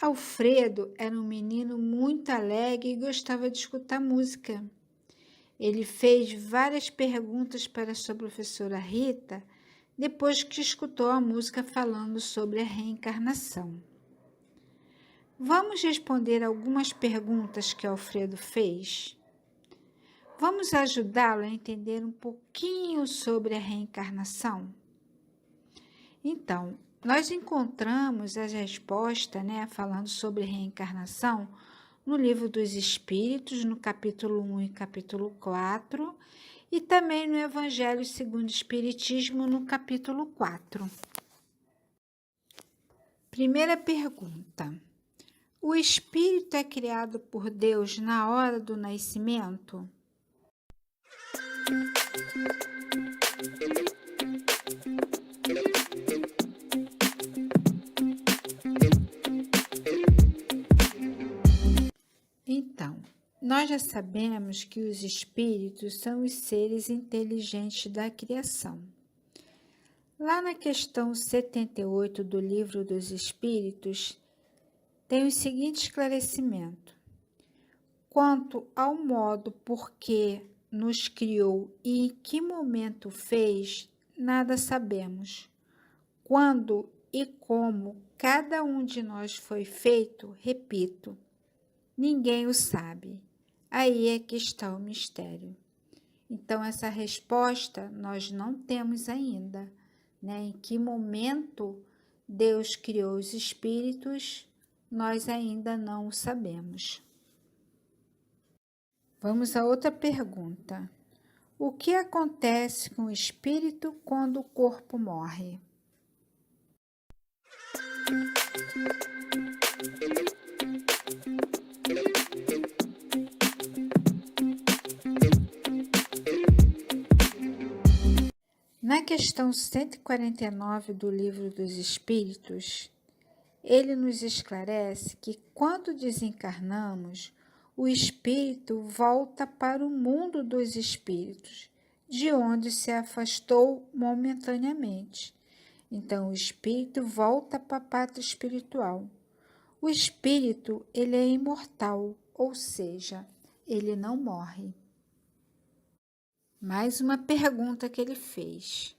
S10: Alfredo era um menino muito alegre e gostava de escutar música. Ele fez várias perguntas para sua professora Rita depois que escutou a música falando sobre a reencarnação. Vamos responder algumas perguntas que Alfredo fez? Vamos ajudá-lo a entender um pouquinho sobre a reencarnação? Então, nós encontramos as respostas, falando sobre reencarnação, no Livro dos Espíritos, no capítulo 1 e capítulo 4, e também no Evangelho segundo o Espiritismo, no capítulo 4. Primeira pergunta. O espírito é criado por Deus na hora do nascimento? Então, nós já sabemos que os espíritos são os seres inteligentes da criação. Lá na questão 78 do Livro dos Espíritos, tem o seguinte esclarecimento. Quanto ao modo por que nos criou e em que momento fez,
S12: nada sabemos. Quando e como cada um de nós foi feito, repito, ninguém o sabe. Aí é que está o mistério. Então, essa resposta nós não temos ainda, né? Em que momento Deus criou os espíritos, nós ainda não o sabemos. Vamos a outra pergunta. O que acontece com o espírito quando o corpo morre? Na questão 149 do Livro dos Espíritos, ele nos esclarece que quando desencarnamos, o espírito volta para o mundo dos espíritos, de onde se afastou momentaneamente. Então, o espírito volta para a pátria espiritual. O espírito, ele é imortal, ou seja, ele não morre. Mais uma pergunta que ele fez.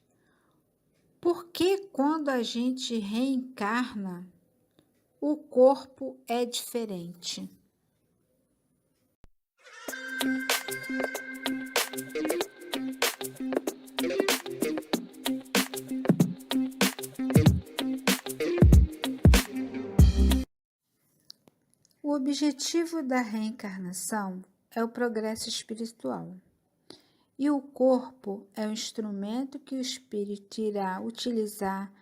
S12: Por que quando a gente reencarna, o corpo é diferente? O objetivo da reencarnação é o progresso espiritual. E o corpo é o instrumento que o espírito irá utilizar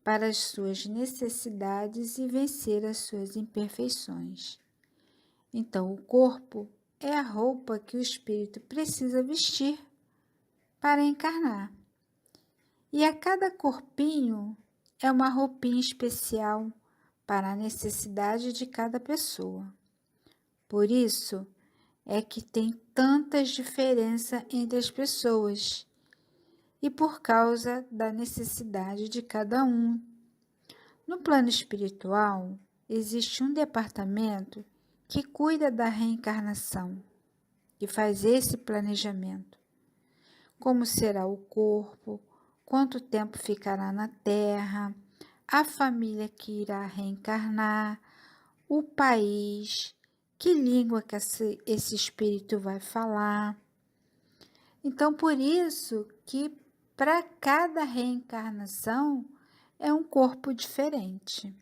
S12: para as suas necessidades e vencer as suas imperfeições. Então, o corpo é a roupa que o espírito precisa vestir para encarnar. E a cada corpinho é uma roupinha especial para a necessidade de cada pessoa. Por isso é que tem tantas diferenças entre as pessoas e por causa da necessidade de cada um. No plano espiritual, existe um departamento que cuida da reencarnação, que faz esse planejamento. Como será o corpo, quanto tempo ficará na Terra, a família que irá reencarnar, o país, que língua que esse espírito vai falar. Então, por isso que para cada reencarnação é um corpo diferente.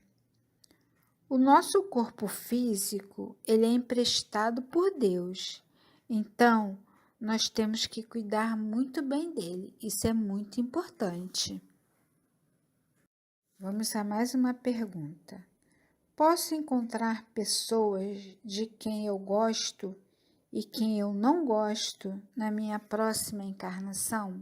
S12: O nosso corpo físico, ele é emprestado por Deus. Então, nós temos que cuidar muito bem dele. Isso é muito importante. Vamos a mais uma pergunta. Posso encontrar pessoas de quem eu gosto e quem eu não gosto na minha próxima encarnação?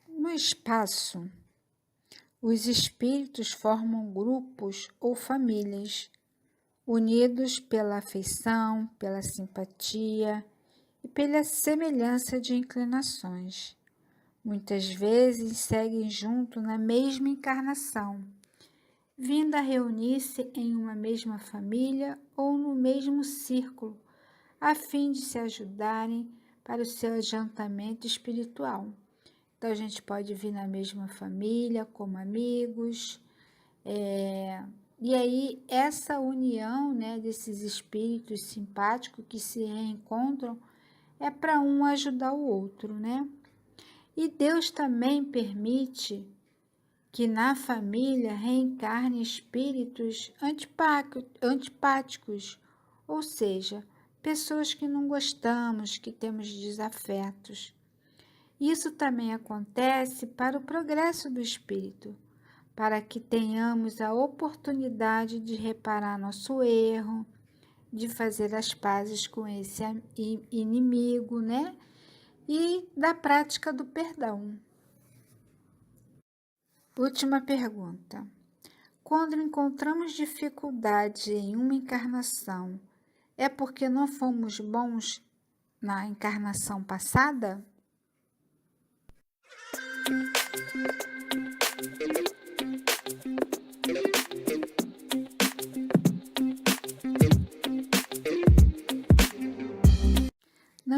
S12: No espaço, os espíritos formam grupos ou famílias, unidos pela afeição, pela simpatia e pela semelhança de inclinações. Muitas vezes seguem junto na mesma encarnação, vindo a reunir-se em uma mesma família ou no mesmo círculo, a fim de se ajudarem para o seu adiantamento espiritual. Então, a gente pode vir na mesma família, como amigos, e aí, essa união, né, desses espíritos simpáticos que se reencontram é para um ajudar o outro, né? E Deus também permite que na família reencarnem espíritos antipáticos, ou seja, pessoas que não gostamos, que temos desafetos. Isso também acontece para o progresso do espírito, para que tenhamos a oportunidade de reparar nosso erro, de fazer as pazes com esse inimigo, né? E da prática do perdão. Última pergunta. Quando encontramos dificuldade em uma encarnação, é porque não fomos bons na encarnação passada?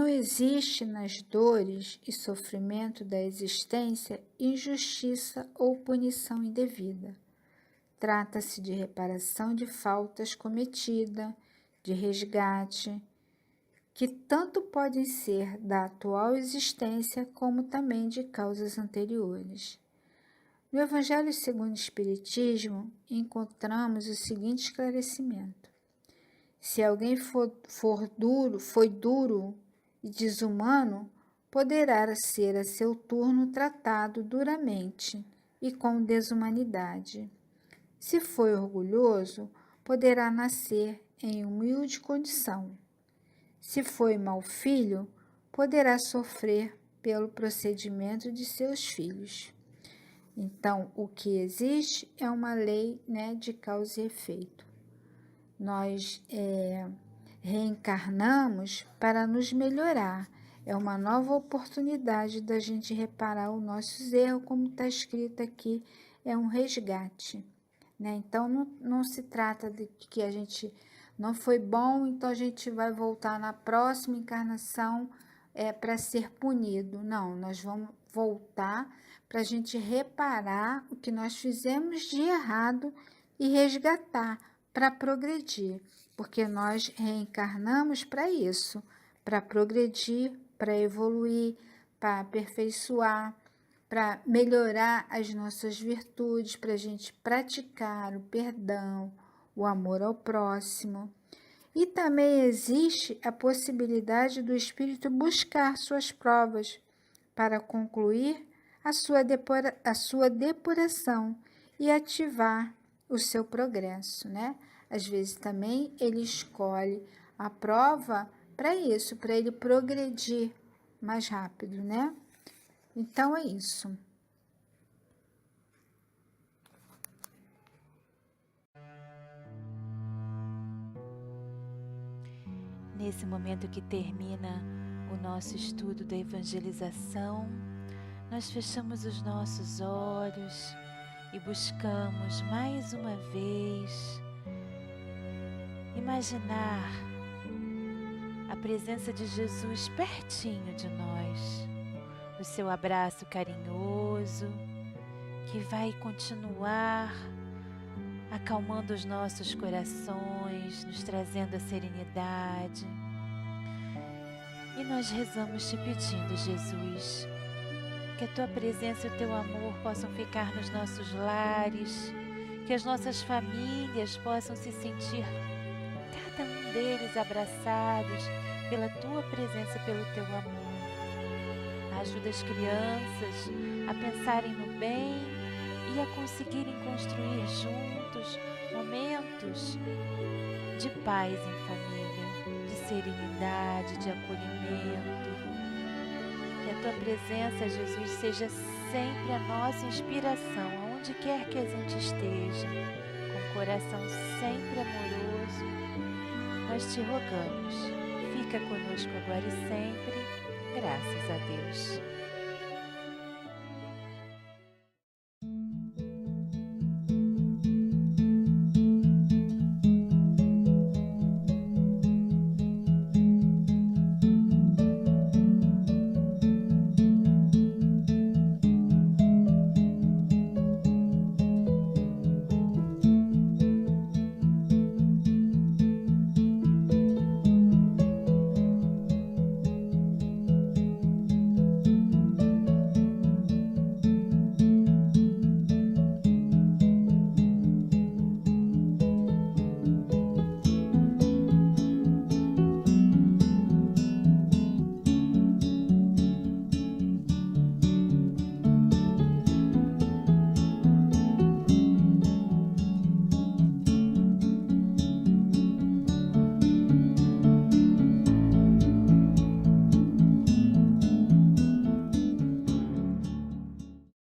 S12: Não existe nas dores e sofrimento da existência injustiça ou punição indevida. Trata-se de reparação de faltas cometidas, de resgate, que tanto podem ser da atual existência como também de causas anteriores. No Evangelho segundo o Espiritismo, encontramos o seguinte esclarecimento: se alguém foi duro e desumano, poderá ser a seu turno tratado duramente e com desumanidade. Se foi orgulhoso, poderá nascer em humilde condição. Se foi mau filho, poderá sofrer pelo procedimento de seus filhos. Então, o que existe é uma lei, de causa e efeito. Nós reencarnamos para nos melhorar. É uma nova oportunidade da gente reparar os nossos erros, como está escrito aqui, é um resgate. Então, não se trata de que a gente não foi bom, então a gente vai voltar na próxima encarnação para ser punido. Não, nós vamos voltar para a gente reparar o que nós fizemos de errado e resgatar, para progredir, porque nós reencarnamos para isso, para progredir, para evoluir, para aperfeiçoar, para melhorar as nossas virtudes, para a gente praticar o perdão, o amor ao próximo. E também existe a possibilidade do espírito buscar suas provas para concluir a sua depuração e ativar o seu progresso, Às vezes também ele escolhe a prova para isso, para ele progredir mais rápido, Então é isso.
S13: Nesse momento que termina o nosso estudo da evangelização, nós fechamos os nossos olhos e buscamos mais uma vez imaginar a presença de Jesus pertinho de nós, o seu abraço carinhoso que vai continuar acalmando os nossos corações, nos trazendo a serenidade. E nós rezamos te pedindo, Jesus, que a tua presença e o teu amor possam ficar nos nossos lares, que as nossas famílias possam se sentir, cada um deles, abraçados pela tua presença, pelo teu amor. Ajuda as crianças a pensarem no bem e a conseguirem construir juntos momentos de paz em família, de serenidade, de acolhimento. Que a tua presença, Jesus, seja sempre a nossa inspiração, aonde quer que a gente esteja, com o coração sempre amoroso. Nós te rogamos, fica conosco agora e sempre, graças a Deus.